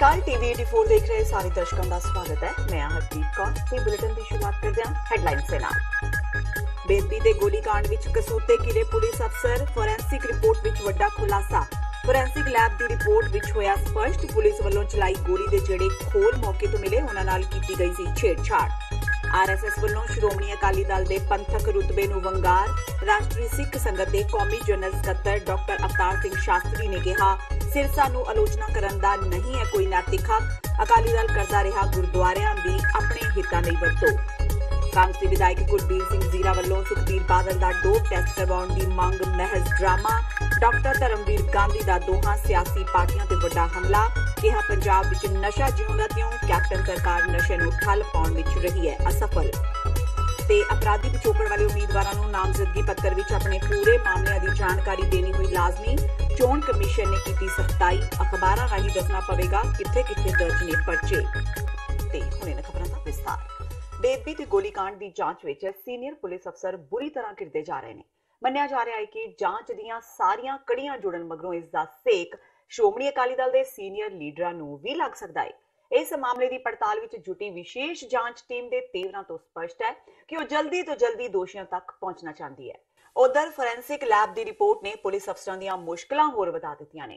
नमस्कार टीवी 84 देख रहे सारे दर्शकों का स्वागत है। मैं हरप्रीत कौर ते बुलेटिन की शुरुआत करते हैं हेडलाइंस से नाल। बेदबी दे गोलीकांड विच कसूते किले पुलिस अफसर फोरेंसिक रिपोर्ट विच वड्डा खुलासा। फोरेंसिक लैब की रिपोर्ट विच होया स्पष्ट पुलिस वल्लों चलाई गोली दे जेड़े खोल मौके तो मिले उन्हां नाल कीती गई सी छेड़छाड़। आरएसएस वल्लों श्रोमणी अकाली दल दे पंथक रुतबे नूं वंगार। राष्ट्रीय सिख संगत दे कौमी जनरल सकत्तर डॉक्टर अवतार सिंह शास्त्री ने कहा सिरसा नूं आलोचना करन दा नहीं है कोई नैतिक हक। अकाली दल करदा रहा गुरुद्वारियां दी अपने हितां लई वरतों। कांग्रेसी विधायक कुलबीर सिंह जीरा वल्लों सुखबीर बादल दा डोप टैस्ट करवाउण दी मंग महज ड्रामा। डॉक्टर धर्मवीर गांधी दा दोहां सियासी पार्टियां ते वड्डा हमला। कहा पंजाब विच नशा जिउंदा त्यों कैप्टन सरकार नशे नूं ठल पाउण विच रही है असफल। ते अपराधी पिछोकड़ वाले उम्मीदवारां नूं नामजदगी पत्र विच अपने पूरे मामलिਆਂ ਦੀ जानकारी देनी हुई लाजमी। चोण कमीशन ने की सख्ताई। अखबारां राਹੀਂ दसना पवेगा किथे किथे दर्ज ने पर्चे। ते हुणे ने खबरां दा विस्तार। बेदबी ते गोलीकांड की जांच विच सीनियर पुलिस अफसर बुरी तरह घिरदे जा रहे हैं। मन्निया जा रहा है कि जांच दीआं सारियां कड़ियां जुड़न मगरों इसका सेक श्रोमणी अकाली दल के सीनियर लीडरां नूं भी लग सकता है। इस मामले की पड़ताल विच जुटी विशेष जांच टीम के तेवरां तो स्पष्ट है कि वह जल्दी तो जल्दी दोषियों तक पहुंचना चाहती है। उधर फोरेंसिक लैब की रिपोर्ट ने पुलिस अफसरां दीआं मुश्किलां होर वधा दित्तियां ने।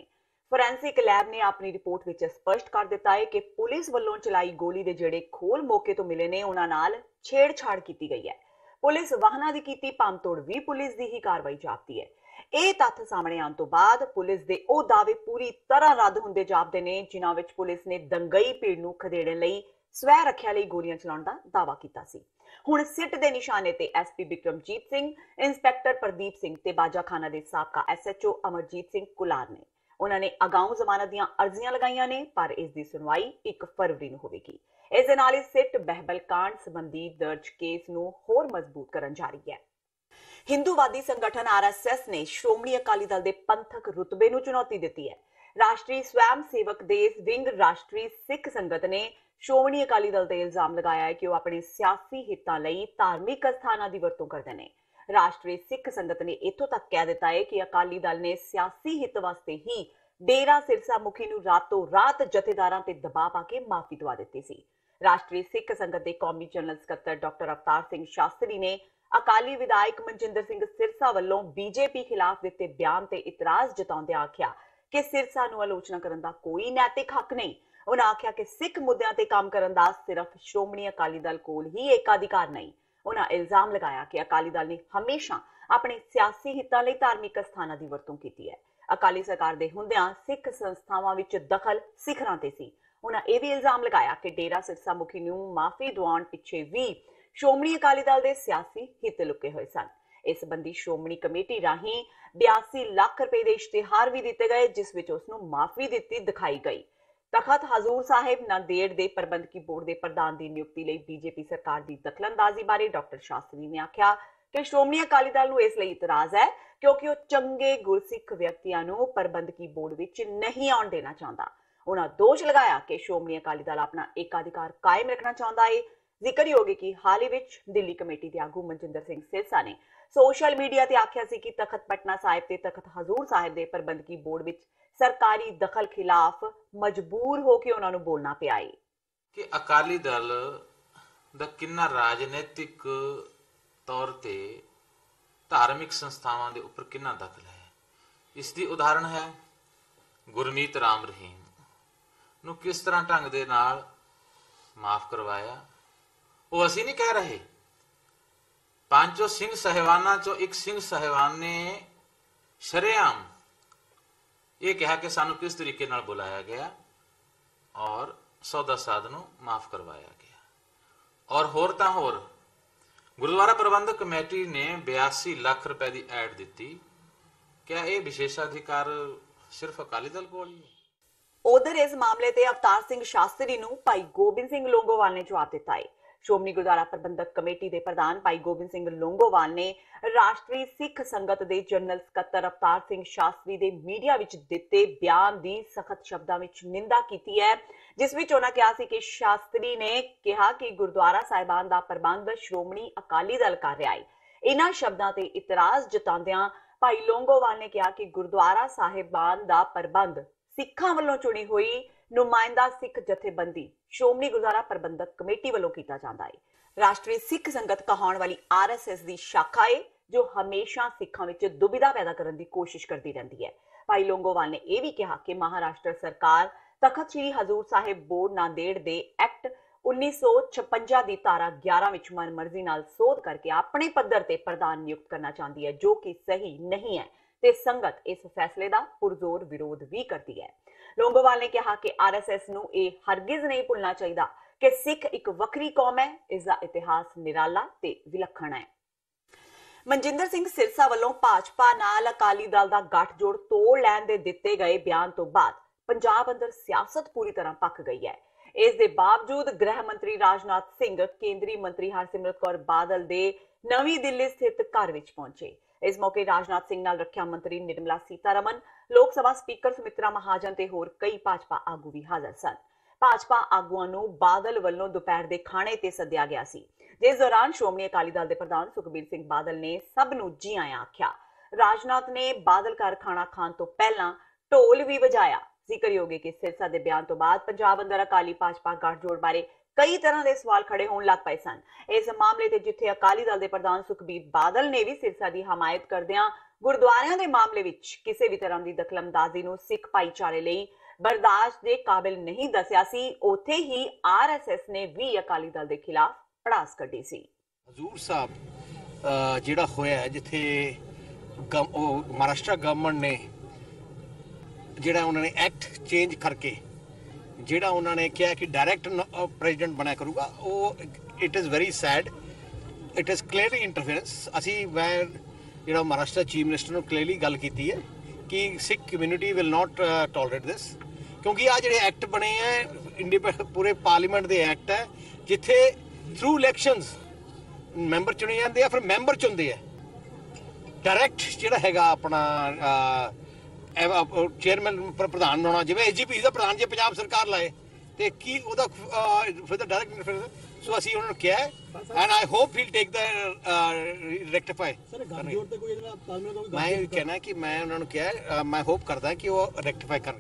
फोरेंसिक लैब ने अपनी रिपोर्ट विच स्पष्ट कर दिता है कि पुलिस वल्लों चलाई गोली दे जेड़े खोल मौके तो मिले ने उन्हां नाल छेड़छाड़ की गई है। पुलिस वाहनां दी कीती भंनतोड़ भी पुलिस दी ही कार्रवाई जापदी है। ਇਹ तत्थ सामने आने तो बाद पुलिस दे ਉਹ दावे पूरी तरह रद्द ਹੁੰਦੇ ਜਾਪਦੇ ਨੇ ਜਿਨ੍ਹਾਂ ਵਿੱਚ ਪੁਲਿਸ ਨੇ ਦੰਗਈ ਭੀੜ ਨੂੰ ਖਦੇੜਨ ਲਈ ਸਵੈ ਰੱਖਿਆ ਲਈ ਗੋਲੀਆਂ ਚਲਾਉਣ ਦਾ ਦਾਅਵਾ ਕੀਤਾ ਸੀ। ਹੁਣ ਸਿੱਟ ਦੇ ਨਿਸ਼ਾਨੇ ਤੇ ਐਸਪੀ ਬਿਕਰਮਜੀਤ ਸਿੰਘ, ਇੰਸਪੈਕਟਰ ਪ੍ਰਦੀਪ ਸਿੰਘ ਤੇ ਬਾਜਾਖਾਨਾ ਦੇ ਸਾਬਕਾ ਐਸਐਚਓ ਅਮਰਜੀਤ ਸਿੰਘ ਕੁਲਾਰ ਨੇ। ਉਹਨਾਂ ਨੇ ਅਗਾਊਂ ਜ਼ਮਾਨਤ ਦੀਆਂ ਅਰਜ਼ੀਆਂ ਲਗਾਈਆਂ ਨੇ ਪਰ ਇਸ ਦੀ ਸੁਣਵਾਈ 1 ਫਰਵਰੀ ਨੂੰ ਹੋਵੇਗੀ। ਇਸ ਦੇ ਨਾਲ ਹੀ ਸਿੱਟ ਬਹਿਬਲ ਕਾਂਡ ਸੰਬੰਧੀ ਦਰਜ ਕੇਸ ਨੂੰ ਹੋਰ ਮਜ਼ਬੂਤ ਕਰਨ ਜਾ ਰਹੀ ਹੈ। हिंदूवादी संगठन आरएसएस ने श्रोमणी अकाली दल के पंथक रुतबे नूं चुनौती दी है। राष्ट्रीय स्वयं सेवक देश विंग राष्ट्रीय सिख संगत ने श्रोमणी अकाली दल ते इल्जाम लगाया है कि वह अपने सियासी हितां लई धार्मिक अस्थानां दी वरतों करदे ने। राष्ट्रीय सिख संगत ने इत्थों तक कह दिता है कि अकाली दल ने सियासी हित वास्ते ही डेरा सिरसा मुखी नूं रातों रात जथेदारां ते दबाव पाके माफी दवा दित्ती सी। राष्ट्रीय सिख संगत के कौमी जनरल सकत्तर डॉक्टर अवतार सिंह शास्त्री ने अकाली विधायक मनजिंदर सिंह सिरसा वल्लों बीजेपी खिलाफ दिते बयान ते इतराज जताउंदे आख्या कि सिरसा नूं आलोचना करन दा कोई नैतिक हक नहीं। उन्हां आख्या कि सिख मुद्दिआं ते काम करन दा सिर्फ श्रोमणी अकाली दल कोल ही एकाधिकार नहीं। उन्हां इल्जाम लगाया कि अकाली दल ने हमेशा अपने सियासी हितां लई धार्मिक अस्थानां दी वरतों कीती है। अकाली सरकार दे हुंदिआं सिख संस्थावां विच दखल सिखरां ते सी। उन्हां इह भी इल्जाम लगाया कि डेरा सिरसा मुखी नूं माफी दिवाउण पिछे भी श्रोमणी अकाली दल के सियासी हित लुके हुए सन। इस संबंधी श्रोमणी कमेटी राही 82 लाख रुपए के इश्तिहार भी दिते गए जिस विच उसनूं माफी दित्ती दिखाई गई। तखत हजूर साहिब नांदेड़ के प्रबंधकी बोर्ड के प्रधान की नियुक्ति लई बीजेपी सरकार की दखलअंदाजी बारे डॉक्टर शास्त्री ने आख्या कि श्रोमणी अकाली दल नूं इसलिए इतराज है क्योंकि वह चंगे गुरसिख व्यक्तियों नूं प्रबंधकी बोर्ड विच नहीं आउण देना चाहता। उन्हां दोष लगाया कि श्रोमणी अकाली दल अपना एकाधिकार कायम रखना चाहता है। जिक्र ही होगी कि हाल ही विच दिल्ली कमेटी के आगू मनजिंदर सिंह सिरसा ने सोशल मीडिया ते आख्या सी कि तखत पटना साहिब ते तखत हजूर साहिब के प्रबंधकी बोर्ड विच सरकारी दखल खिलाफ मजबूर होकर उन्हां नूं बोलना पिया है कि अकाली दल दा किन्ना राजनीतिक तौर ते धार्मिक संस्थावां दे उपर किन्ना दखल है। इसकी उदाहरण है गुरमीत राम रहीम नूं किस तरह ढंग दे नाल माफ करवाया। वो असी नहीं कह रहे, पांचों सिंह साहिबाना चो एक सिंह साहिबान ने शरेआम ये कहा कि सानू किस तरीके नाल बुलाया गया और सौदा साध नूं माफ करवाया गया। और होर तां होर गुरुद्वारा प्रबंधक कमेटी ने 82 लाख रुपए की ऐड दी। क्या ये विशेषाधिकार सिर्फ अकाली दल कोल ही है? उधर इस मामले ते अवतार सिंह शास्त्री नूं भाई गोबिंद सिंह लोंगोवाल ने जवाब दिता है। श्रोमणी गुरुद्वारा प्रबंधक कमेटी के प्रधान भाई गोबिंद सिंह लोंगोवाल ने राष्ट्रीय सिख संगत के जनरल सकत्तर अवतार सिंह शास्त्री के मीडिया विच दिते बयान की सख्त शब्दों में निंदा की है जिस विच उन्होंने कहा सी कि शास्त्री ने कहा कि गुरुद्वारा साहिबान का प्रबंध श्रोमणी अकाली दल कर रहा है। इन्हां शब्दों ते इतराज जताउंदिआं भाई लोंगोवाल ने कहा कि गुरुद्वारा साहिबान का प्रबंध सिखां वल्लों चुनी हुई नुमाइंदा सिख जथेबंदी श्रोमणी गुरुद्वारा प्रबंधक कमेटी वालों किया जाता है। राष्ट्रीय सिख संगत कहाउण वाली RSS की शाखा है जो हमेशा सिखां विच दुविधा पैदा करने की कोशिश करती रहती है। भाई लोंगोवाल ने यह भी कहा कि महाराष्ट्र सरकार तखत Shri Hazur Sahib board Nanded they act 1956 की धारा 11 विच मनमर्जी नाल सोध करके अपने पद्धर ते प्रधान नियुक्त करना चाहती है, जो कि सही नहीं है ते संगत इस फैसले का पुरजोर विरोध भी करती है। लोंगोवाल ने कहा कि RSS नूं यह हरगिज नहीं भुलना चाहिए कि सिख एक वखरी कौम है, इसका इतिहास निराला ते विलखण है। मनजिंदर सिंह सिरसा वालों भाजपा नाल अकाली दल दा गठजोड़ तोड़ लैण दे दिते गए बयान तो बाद पंजाब अंदर सियासत पूरी तरह पक गई है। इस दे बावजूद गृह मंत्री राजनाथ सिंह केंद्रीय मंत्री हरसिमरत कौर बादल दे नवी दिल्ली स्थित घर विच पहुंचे। इस मौके राजनाथ सिंह नाल रक्षा मंत्री निर्मला सीतारमन, लोक सभा स्पीकर सुमित्रा महाजन ते होर कई भाजपा आगू भी हाਜ਼ਰ सन। भाजपा आगूआं नूं बादल वल्लों दोपहर दे खाणे ते सद्दिया गया सी, जिस दौरान श्रोमणी अकाली दल दे प्रधान सुखबीर सिंह बादल ने सब नूं जी आयां आख्या। राजनाथ ने बादल घर खाना खाण तो पहलां ढोल भी वजाया। जिक्रयोग है कि सिरसा के बयान तो बाद पंजाब अंदर अकाली भाजपा गठजोड़ बारे कई तरह के सवाल खड़े होने लग पे सन। इस मामले ते जिथे अकाली दल के प्रधान सुखबीर बादल ने भी सिरसा की हमायत करदियां गुरुद्वारियां के मामले विच किसी भी तरह की दखलअंदाजी नूं सिख भाईचारे लई बर्दाश्त के काबिल नहीं दसिया सी, उत्थे ही RSS ने भी अकाली दल के खिलाफ पड़ास कड्ढी सी। हजूर साहब जिहड़ा होया जिथे महाराष्ट्र गवर्नमेंट ने जिहड़ा उन्होंने एक्ट चेंज करके जिहड़ा उन्होंने कहा कि डायरैक्ट प्रेजिडेंट बनया करूगा, वो it is very sad, it is clearly interference. असी मैं जिहड़ा महाराष्ट्र चीफ मिनिस्टर ने क्लीयरली गल की है कि Sikh community will not tolerate this, क्योंकि आ जिहड़े एक्ट बने हैं इंडिपेंडेंट पूरे पार्लीमेंट के एक्ट है जिथे थ्रू इलैक्शंस मैंबर चुने जाते हैं, फिर मैंबर चुनते हैं डायरैक्ट जिहड़ा हैगा अपना चेयरमैन प्रधान होना, जिवें AGP का प्रधान जे पंजाब सरकार लाए तो की ਉਹਦਾ फिर डायरैक्ट इंटरफेरेंस। सो ਅਸੀਂ ਉਹਨਾਂ ਨੂੰ ਕਿਹਾ and I hope he take the rectify. मैं कहना कि मैं उन्होंने किया, मैं होप करदा कि वो रेक्टिफाई करन।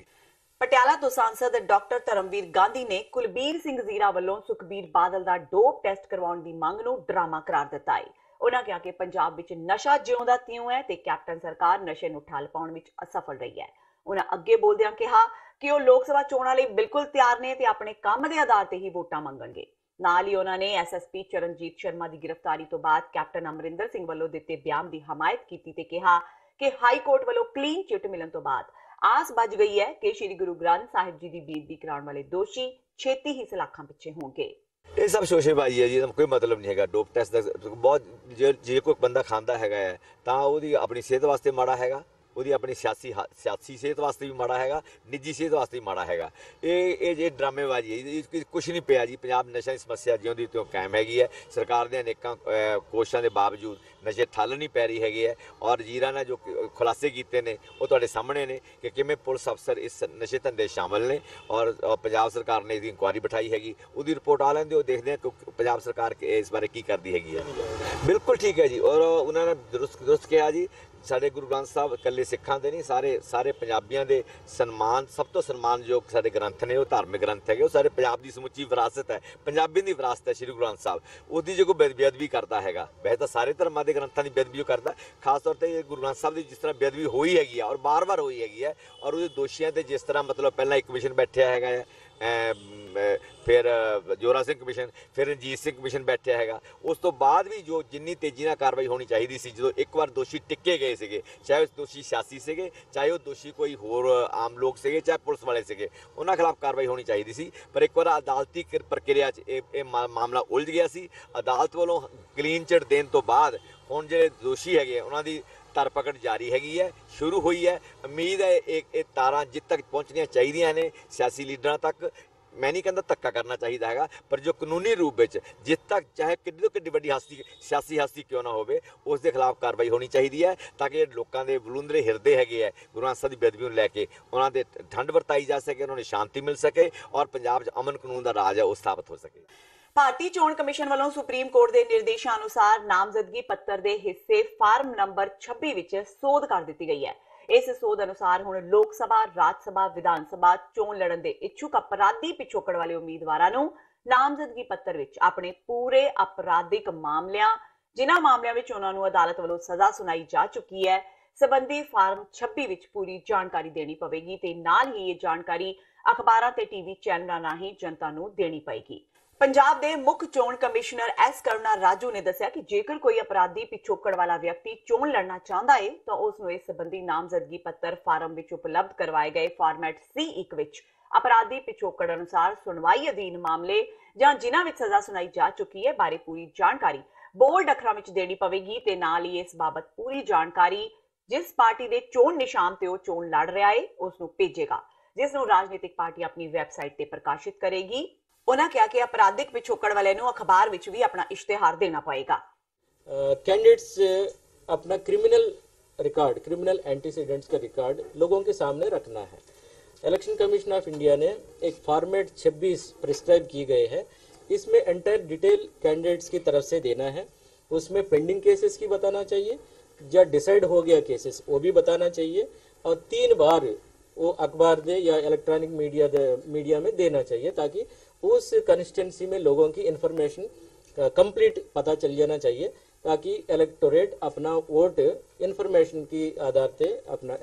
पटियाला तो सांसद डॉक्टर धर्मवीर गांधी ने कुलबीर सिंह जीरा वालों सुखबीर बादल का डोप टेस्ट करवाउण दी मंग नूं ड्रामा करार दिता है। उन्होंने कहा कि पंजाब विच नशा ज्यों दा त्यों है ते कैप्टन सरकार नशे नूं ठल पाउण विच असफल रही है। उन्हें अगे बोलदियां कहा कि वह लोक सभा चोणां लई बिल्कुल तैयार ने ते अपने काम के आधार ते ही वोटां मंगणगे। नाल ही उन्होंने SSP चरणजीत शर्मा की गिरफ्तारी तो बाद कैप्टन अमरिंदर सिंह वालों दिते बयान की हमायत की ते कहा कि हाई कोर्ट वालों क्लीन चिट मिलन तो बाद आस बज गई है कि श्री गुरु ग्रंथ साहिब जी की बेदबी कराने वाले दोषी छेती ही सलाखां पिछे होंगे। ये सब शोशेबाजी है जी, कोई मतलब नहीं है। डोप टेस्ट बहुत जे कोई बंदा खांदा है तो वो अपनी सेहत वास्ते माड़ा है, ਉਹਦੀ ਆਪਣੀ ਸਿਆਸੀ ਸਿਹਤ ਵਾਸਤੇ ਵੀ ਮਾੜਾ ਹੈਗਾ, ਨਿੱਜੀ ਸਿਹਤ ਵਾਸਤੇ ਵੀ ਮਾੜਾ ਹੈਗਾ। ਇਹ ਡਰਾਮੇਬਾਜ਼ੀ ਹੈ, ਕੁਛ ਨਹੀਂ ਪਿਆ ਜੀ। ਪੰਜਾਬ ਨਸ਼ਾ ਦੀ ਸਮੱਸਿਆ ਜਿਉਂਦੀ ਤਿਉਂ ਕਾਇਮ ਹੈਗੀ ਹੈ। ਸਰਕਾਰ ਦੇ ਅਨੇਕਾਂ ਕੋਸ਼ਿਸ਼ਾਂ ਦੇ ਬਾਵਜੂਦ ਨਸ਼ੇ ਠੱਲ ਨਹੀਂ ਪੈ ਰਹੀ ਹੈਗੀ ਹੈ। ਔਰ ਜੀਰਾ ਨੇ ਜੋ ਖੁਲਾਸੇ ਕੀਤੇ ਨੇ ਉਹ ਤੁਹਾਡੇ ਸਾਹਮਣੇ ਨੇ ਕਿ ਕਿਵੇਂ ਪੁਲਿਸ ਅਫਸਰ ਇਸ ਨਸ਼ੇ ਧੰਦੇ ਸ਼ਾਮਲ ਨੇ ਔਰ ਪੰਜਾਬ ਸਰਕਾਰ ਨੇ ਇਹਦੀ ਇਨਕੁਆਇਰੀ ਬਿਠਾਈ ਹੈਗੀ। ਉਹਦੀ ਰਿਪੋਰਟ ਆ ਲੈਂਦੇ ਉਹ ਦੇਖਦੇ ਆ ਕਿ ਪੰਜਾਬ ਸਰਕਾਰ ਇਸ ਬਾਰੇ ਕੀ ਕਰਦੀ ਹੈਗੀ ਹੈ। ਬਿਲਕੁਲ ਠੀਕ ਹੈ ਜੀ। ਔਰ ਉਹਨਾਂ ਨੇ ਦਰੁਸਤ ਕਿਹਾ ਜੀ, ਸਾਡੇ ਗੁਰੂ ਗ੍ਰੰਥ ਸਾਹਿਬ ਇਕੱਲੇ ਸਿੱਖਾਂ ਦੇ ਨਹੀਂ, ਸਾਰੇ ਪੰਜਾਬੀਆਂ ਦੇ ਸਨਮਾਨ, ਸਭ ਤੋਂ ਸਨਮਾਨਯੋਗ ਸਾਡੇ ਗ੍ਰੰਥ ਨੇ, ਉਹ ਧਾਰਮਿਕ ਗ੍ਰੰਥ ਹੈਗੇ, ਉਹ ਸਾਰੇ ਪੰਜਾਬ ਦੀ ਸਮੁੱਚੀ ਵਿਰਾਸਤ ਹੈ, ਪੰਜਾਬੀ ਦੀ ਵਿਰਾਸਤ ਹੈ ਸ਼੍ਰੀ ਗੁਰੂ ਗ੍ਰੰਥ ਸਾਹਿਬ। ਉਹਦੀ ਜੇ ਕੋਈ ਬੇਅਦਬੀ ਕਰਦਾ ਹੈਗਾ, ਵੈਸੇ ਤਾਂ ਸਾਰੇ ਧਰਮਾਂ ਦੇ ਗ੍ਰੰਥਾਂ ਦੀ ਬੇਅਦਬੀ ਕਰਦਾ, ਖਾਸ ਤੌਰ 'ਤੇ ਗੁਰੂ ਗ੍ਰੰਥ ਸਾਹਿਬ ਦੀ ਜਿਸ ਤਰ੍ਹਾਂ ਬੇਅਦਬੀ ਹੋਈ ਹੈਗੀ ਆ ਔਰ ਬਾਰ-ਬਾਰ ਹੋਈ ਹੈਗੀ ਹੈ, ਔਰ ਉਹਦੇ ਦੋਸ਼ੀਆਂ 'ਤੇ ਜਿਸ ਤਰ੍ਹਾਂ ਮਤਲਬ ਪਹਿਲਾਂ ਇੱਕ ਕਮਿਸ਼ਨ ਬੈਠਿਆ ਹੈਗਾ ਹੈ, फिर जोरा सिंह कमिशन, फिर रंजीत सिंह कमिशन बैठा हैगा, उस तो बाद भी जो जिन्नी तेजी नाल कार्रवाई होनी चाहिए सी, जो एक बार दोषी टिके गए थे, चाहे दोषी सियासी से, चाहे वो दोषी कोई होर आम लोग से, चाहे पुलिस वाले से, उन्होंने खिलाफ कार्रवाई होनी चाहिए सी। पर एक बार अदालती प्रक्रिया मामला उलझ गया सी। अदालत वालों क्लीन चिट देने तो बाद हुण जो दोषी है उन्होंने धरपकड़ जारी हैगी है, शुरू हुई है। उम्मीद है एक तारां जित तक पहुँचनियाँ चाहिए ने सियासी लीडर तक। मैं नहीं कहता धक्का करना चाहिए हैगा, पर जो कानूनी रूप में जित तक चाहे किड्डी तो किड्डी वड्डी हस्ती सियासी हस्ती क्यों ना होवे उस दे खिलाफ कार्रवाई होनी चाहिए है, ताकि लोगों के बलूंदरे हिरदे है गुरु ग्रंथ साहिब की बेदबी को लैके उन्होंने ठंड वरताई जा सके, उन्होंने शांति मिल सके और पंजाब अमन कानून का राज है वो स्थापित हो सके। भारतीय चोण कमिशन वालों सुप्रीम कोर्ट के निर्देशानुसार नामजदगी पत्र के हिस्से फार्म नंबर 26 विच सोध कर दी गई है। इस सोध अनुसार हुण लोक सभा, राज सभा, विधान सभा चोण लड़न दे इच्छुक अपराधी पिछोकड़ वाले उम्मीदवारां नूं नामजदगी पत्र विच अपने पूरे अपराधिक मामलिਆਂ जिन्हां मामलिਆਂ विच उन्हां नूं अदालत ਵੱਲੋਂ सज़ा सुनाई जा चुकी है संबंधी फार्म 26 विच पूरी जानकारी देनी पवेगी ते नाल ही ये जानकारी अखबारां ते टीवी चैनलां राਹੀਂ जनता नूं देनी पएगी। पंजाब के मुख्य चोण कमिश्नर एस करुणा राजू ने दस्सिया कि जेकर कोई अपराधी पिछोकड़ वाला व्यक्ति चोण लड़ना चाहता है तो उसनूं इस संबंधी नामजदगी पत्र फार्म विच उपलब्ध करवाए गए फॉर्मेट C1 विच अपराधी पिछोकड़ अनुसार सुनवाई अधीन मामले जां जिन्हां विच सज़ा सुनाई जा चुकी है बारे पूरी जानकारी बोल्ड अखरां विच देनी पवेगी ते नाल ही इस बाबत पूरी जानकारी जिस पार्टी दे चोण निशान ते ओह चोण लड़ रहा है उसनूं भेजेगा, जिसनूं राजनीतिक पार्टी अपनी वैबसाइट ते प्रकाशित करेगी। उन्होंने कहा कि अपराधिक पिछोकड़ वाले नूं अखबार विच भी अपना इश्तिहार देना पड़ेगा। कैंडिडेट्स अपना क्रिमिनल रिकॉर्ड, क्रिमिनल एंटीसीडेंट्स का रिकॉर्ड लोगों के सामने रखना है। इलेक्शन कमीशन ऑफ इंडिया ने एक फॉर्मेट 26 प्रिस्क्राइब की गए हैं। इसमें एंटायर डिटेल कैंडिडेट्स की तरफ से देना है। उसमें पेंडिंग केसेस की बताना चाहिए, या डिसाइड हो गया केसेस वो भी बताना चाहिए, और 3 बार वो अखबार दे या इलेक्ट्रॉनिक मीडिया में देना चाहिए ताकि उस कंस्टिट्यूंसी में लोगों की इंफॉर्मेशन कंप्लीट पता चल जाना चाहिए, ताकि इलेक्टोरेट अपना वोट इंफॉर्मेशन की आधार पे अपना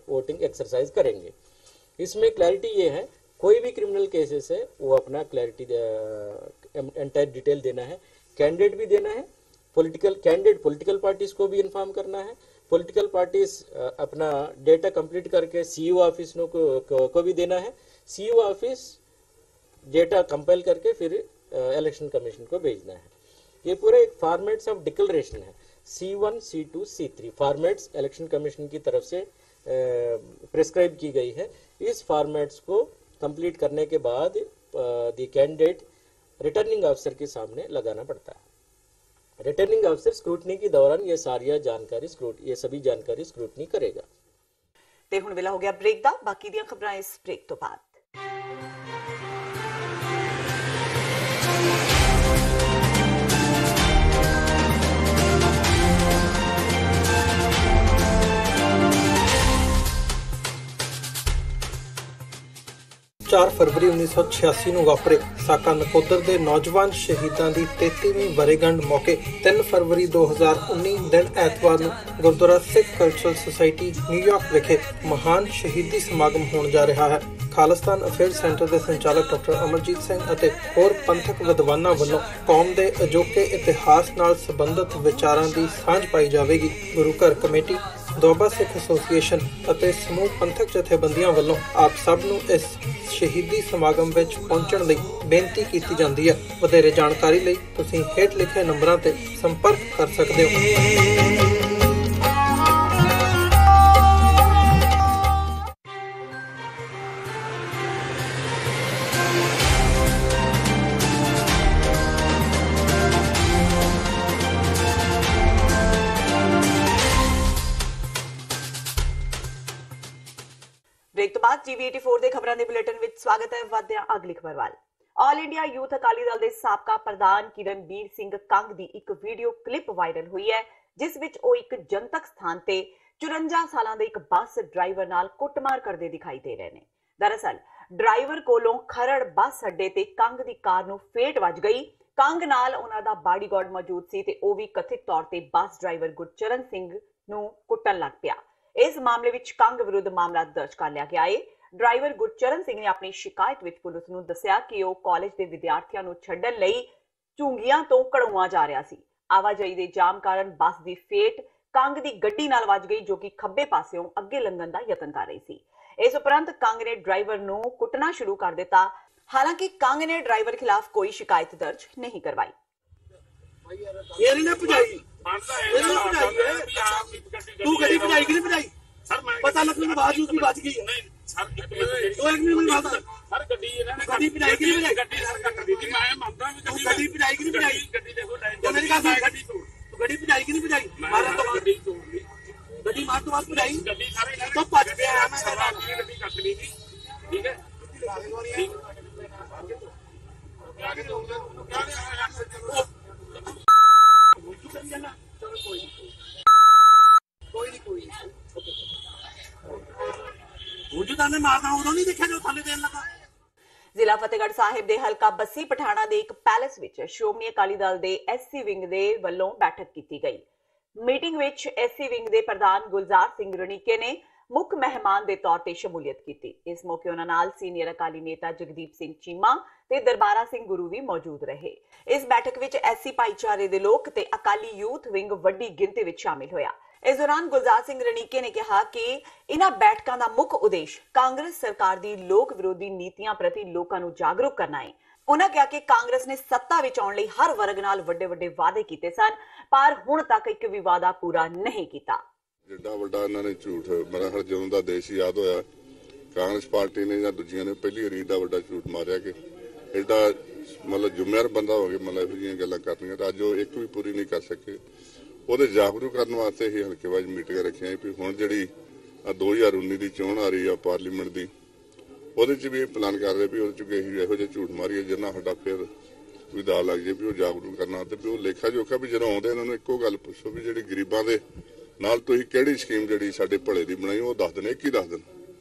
वोटिंग एक्सरसाइज करेंगे। इसमें क्लैरिटी ये है, कोई भी क्रिमिनल केसेस है वो अपना क्लैरिटी एंटायर डिटेल देना है, कैंडिडेट भी देना है, पॉलिटिकल पार्टीज को भी इन्फॉर्म करना है, पॉलिटिकल पार्टीज अपना डेटा कंप्लीट करके सीईओ ऑफिस को भी देना है, सीईओ ऑफिस डेटा कंपाइल करके फिर इलेक्शन कमीशन को भेजना है। ये पूरा एक फॉर्मेट्स ऑफ डिक्लेरेशन है, C1, C2, C3 formats election commission की तरफ से प्रिस्क्राइब की गई है। इस फॉर्मेट्स को कंप्लीट करने के बाद द कैंडिडेट रिटर्निंग ऑफिसर के सामने लगाना पड़ता है। रिटर्निंग ऑफिसर स्क्रूटनी के दौरान ये सभी जानकारी स्क्रूटनी करेगा। ते हुण वेला हो गया ब्रेक दा, बाकी दी खबरां इस ब्रेक तो बाद। चार फरवरी 1986 ਨੂੰ ਵਾਪਰੇ ਸਾਕਾ ਨਕੋਦਰ ਦੇ ਨੌਜਵਾਨ ਸ਼ਹੀਦਾਂ ਦੀ 33ਵੀਂ ਵਰ੍ਹੇਗੰਢ ਮੌਕੇ 3 ਫਰਵਰੀ 2019 ਦਿਨ ਐਤਵਾਰ ਨੂੰ ਗੁਰਦੁਆਰਾ ਸਿੱਖ ਕਲਚਰਲ ਸੁਸਾਇਟੀ ਨਿਊਯਾਰਕ ਵਿਖੇ ਮਹਾਨ ਸ਼ਹੀਦੀ ਸਮਾਗਮ ਹੋਣ ਜਾ ਰਿਹਾ ਹੈ। ਖਾਲਿਸਤਾਨ ਅਫੇਅਰਸ ਸੈਂਟਰ ਦੇ ਸੰਚਾਲਕ ਡਾਕਟਰ ਅਮਰਜੀਤ ਸਿੰਘ ਅਤੇ ਹੋਰ ਪੰਥਕ ਵਿਦਵਾਨਾਂ ਵੱਲੋਂ ਕੌਮ ਦੇ ਅਜੋਕੇ ਇਤਿਹਾਸ ਨਾਲ ਸੰਬੰਧਿਤ ਵਿਚਾਰਾਂ ਦੀ ਸਾਂਝ ਪਾਈ ਜਾਵੇਗੀ। ਗੁਰੂ ਘਰ ਕਮੇਟੀ, ਦੁਆਬਾ ਸਿੱਖ ਐਸੋਸੀਏਸ਼ਨ ਅਤੇ ਸਮੂਹ ਪੰਥਕ ਜਥੇਬੰਦੀਆਂ ਵੱਲੋਂ ਆਪ ਸਭ ਨੂੰ ਇਸ ਸ਼ਹੀਦੀ ਸਮਾਗਮ ਵਿੱਚ ਪਹੁੰਚਣ ਲਈ ਬੇਨਤੀ ਕੀਤੀ ਜਾਂਦੀ ਹੈ। ਵਧੇਰੇ ਜਾਣਕਾਰੀ ਲਈ ਤੁਸੀਂ ਹੇਠ ਲਿਖੇ ਨੰਬਰਾਂ ਤੇ ਸੰਪਰਕ ਕਰ ਸਕਦੇ ਹੋ। ब्रेक तो बाद TV84 ਦੇ ਖਬਰਾਂ ਦੇ ਬੁਲੇਟਿਨ ਵਿੱਚ ਸਵਾਗਤ ਹੈ। ਵਧਦੇ ਹਾਂ ਅਗਲੀ ਖਬਰ ਵੱਲ। All India youth Akali Dal ਦੇ ਸਾਬਕਾ ਪ੍ਰਧਾਨ ਕਿਰਨਬੀਰ ਸਿੰਘ ਕੰਗ ਦੀ ਇੱਕ ਵੀਡੀਓ ਕਲਿੱਪ ਵਾਇਰਲ ਹੋਈ ਹੈ, ਜਿਸ ਵਿੱਚ ਉਹ ਇੱਕ ਜਨਤਕ ਸਥਾਨ ਤੇ 54 ਸਾਲਾਂ ਦੇ ਇੱਕ ਬੱਸ ਡਰਾਈਵਰ ਨਾਲ ਕੁੱਟਮਾਰ ਕਰਦੇ ਦਿਖਾਈ ਦੇ ਰਹੇ ਨੇ। ਦਰਅਸਲ ਡਰਾਈਵਰ ਕੋਲੋਂ ਖਰੜ ਬੱਸ ਅੱਡੇ ਤੇ ਕੰਗ ਦੀ ਕਾਰ ਨੂੰ ਫੇਟ ਵੱਜ ਗਈ। ਕੰਗ ਨਾਲ ਉਹਨਾਂ ਦਾ ਬਾਡੀਗਾਰਡ ਮੌਜੂਦ ਸੀ ਤੇ ਉਹ ਵੀ ਕਥਿਤ ਤੌਰ ਤੇ ਬੱਸ ਡਰਾਈਵਰ ਗੁਰਚਰਨ ਸਿੰਘ ਨੂੰ ਕੁੱਟਣ ਲੱਗ ਪਿਆ। इस मामले विच कंग विरुद्ध मामला दर्ज कर लिया गया है। ड्राइवर गुरचरण सिंह ने अपनी शिकायत विच पुलिस नूं दस्सिया कि वह कॉलेज के विद्यार्थियों नूं छड्डण लई झुंगियां तो कड़ौआ जा रहा सी। आवाजाही के जाम कारण बस की फेट कंग की गड्डी नाल वज गई, जो कि खब्बे पासियों अगे लंघण का यतन कर रही सी। इस उपरंत कंग ने ड्राइवर नूं कुटना शुरू कर दिता। हालांकि कंग ने ड्राइवर खिलाफ कोई शिकायत दर्ज नहीं करवाई। तू गड्डी भजाई कि नहीं भजाई? पता लगने के बाद उसकी बच गई। तो एक मिनट बात सर, गड्डी भजाई कि नहीं भजाई? तू गड्डी भजाई कि नहीं भजाई? तो मेरी बात सुन, तू गड्डी भजाई कि नहीं भजाई? मारन तो बाद गड्डी मार तो बाद भजाई तो भज गया। ठीक है, कोई नहीं ਥੱਲੇ ਮਾਰਦਾ ਉਦੋਂ ਨਹੀਂ ਦੇਖਿਆ ਜੋ ਥੱਲੇ ਦੇਣ ਲੱਗਾ। ਜ਼ਿਲ੍ਹਾ ਫਤਿਹਗੜ੍ਹ ਸਾਹਿਬ ਦੇ ਹਲਕਾ ਬੱਸੀ ਪਠਾਣਾ ਦੇ ਇੱਕ ਪੈਲੇਸ ਵਿੱਚ ਸ਼੍ਰੋਮਣੀ ਅਕਾਲੀ ਦਲ ਦੇ ਐਸਸੀ ਵਿੰਗ ਦੇ ਵੱਲੋਂ ਬੈਠਕ ਕੀਤੀ ਗਈ। ਮੀਟਿੰਗ ਵਿੱਚ ਐਸਸੀ ਵਿੰਗ ਦੇ ਪ੍ਰਧਾਨ ਗੁਲਜ਼ਾਰ ਸਿੰਘ ਰਣੀਕੇ ਨੇ ਮੁੱਖ ਮਹਿਮਾਨ ਦੇ ਤੌਰ ਤੇ ਸ਼ਮੂਲੀਅਤ ਕੀਤੀ। ਇਸ ਮੌਕੇ ਉਹਨਾਂ ਨਾਲ ਸੀਨੀਅਰ ਅਕਾਲੀ ਨੇਤਾ ਜਗਦੀਪ ਸਿੰਘ ਚੀਮਾ ਤੇ ਦਰਬਾਰਾ ਸਿੰਘ ਗੁਰੂ ਵੀ ਮੌਜੂਦ ਰਹੇ। ਇਸ ਬੈਠਕ ਵਿੱਚ ਐਸਸੀ ਭਾਈਚਾਰੇ ਦੇ ਲੋਕ ਤੇ ਅਕਾਲੀ ਯੂਥ ਵਿੰਗ ਵੱਡੀ ਗਿਣਤੀ ਵਿੱਚ ਸ਼ਾਮਿਲ ਹੋਇਆ। ਇਸ ਦੌਰਾਨ ਗੁਲਜ਼ਾਰ ਸਿੰਘ ਰਣੀਕੇ ਨੇ ਕਿਹਾ ਕਿ ਇਨ੍ਹਾਂ ਬੈਠਕਾਂ ਦਾ ਮੁੱਖ ਉਦੇਸ਼ ਕਾਂਗਰਸ ਸਰਕਾਰ ਦੀ ਲੋਕ ਵਿਰੋਧੀ ਨੀਤੀਆਂ ਪ੍ਰਤੀ ਲੋਕਾਂ ਨੂੰ ਜਾਗਰੂਕ ਕਰਨਾ ਹੈ। ਉਹਨਾਂ ਕਿਹਾ ਕਿ ਕਾਂਗਰਸ ਨੇ ਸੱਤਾ ਵਿੱਚ ਆਉਣ ਲਈ ਹਰ ਵਰਗ ਨਾਲ ਵੱਡੇ ਵਾਅਦੇ ਕੀਤੇ ਸਨ, ਪਰ ਹੁਣ ਤੱਕ ਇੱਕ ਵੀ ਵਾਅਦਾ ਪੂਰਾ ਨਹੀਂ ਕੀਤਾ। ਜਿੱਡਾ ਵੱਡਾ ਇਹਨਾਂ ਨੇ ਝੂਠ, ਮੇਰਾ ਖਿਆਲ ਜਦੋਂ ਦਾ ਦੇਸ਼ ਯਾਦ ਹੋਇਆ ਕਾਂਗਰਸ ਪਾਰਟੀ ਨੇ ਜਾਂ ਦੂਜੀਆਂ ਨੇ ਪਹਿਲੀ ਵਾਰੀ ਦਾ ਵੱਡਾ ਝੂਠ ਮਾਰਿਆ ਕਿ ਐਡਾ ਮਤਲਬ ਜ਼ਿੰਮੇਵਾਰ ਬੰਦਾ ਹੋ ਗਿਆ, ਮਤਲਬ ਇਹੋ ਜਿਹੀਆਂ ਗੱਲਾਂ ਕਰਨੀਆਂ ਤਾਂ ਅੱਜ ਉਹ ਇੱਕ ਵੀ ਪੂਰੀ ਨਹੀਂ ਕਰ ਸਕੇ। ਉਹਦੇ ਜਾਗਰੂਕ ਕਰਨ ਵਾਸਤੇ ਹੀ ਹਲਕੇਵਾਰ ਮੀਟਿੰਗਾਂ ਰੱਖੀਆਂ ਵੀ ਹੁਣ ਜਿਹੜੀ 2019 ਦੀ ਚੋਣ ਆ ਰਹੀ ਆ ਪਾਰਲੀਮੈਂਟ ਦੀ, ਉਹਦੇ 'ਚ ਵੀ ਇਹ ਪਲਾਨ ਕਰ ਰਹੇ ਵੀ ਉਹਦੇ 'ਚ ਕੋਈ ਇਹੋ ਜਿਹੇ ਝੂਠ ਮਾਰੀਏ ਜਿੰਨਾ ਸਾਡਾ ਫਿਰ ਕੋਈ ਦਾ ਲੱਗ ਜੇ ਵੀ ਉਹ ਜਾਗਰੂਕ ਕਰਨਾ ਤੇ ਵੀ ਉਹ ਲੇਖਾ ਜੋਖਾ ਵੀ ਜਦੋਂ ਆਉਂਦੇ ਇਹਨਾਂ ਨੂੰ ਇੱਕੋ ਗੱਲ ਪੁੱਛੋ ਵੀ ਜਿਹੜੀ ਗਰੀਬਾਂ ਦੇ ਨਾਲ ਤੁਸੀਂ ਕਿਹੜੀ ਸਕੀਮ ਜਿਹੜੀ ਸਾਡੇ ਭਲੇ ਦੀ ਬਣਾਈ ਉਹ ਦੱਸ ਦੇਣ, ਇੱਕ ਹੀ ਦੱਸ ਦੇਣ।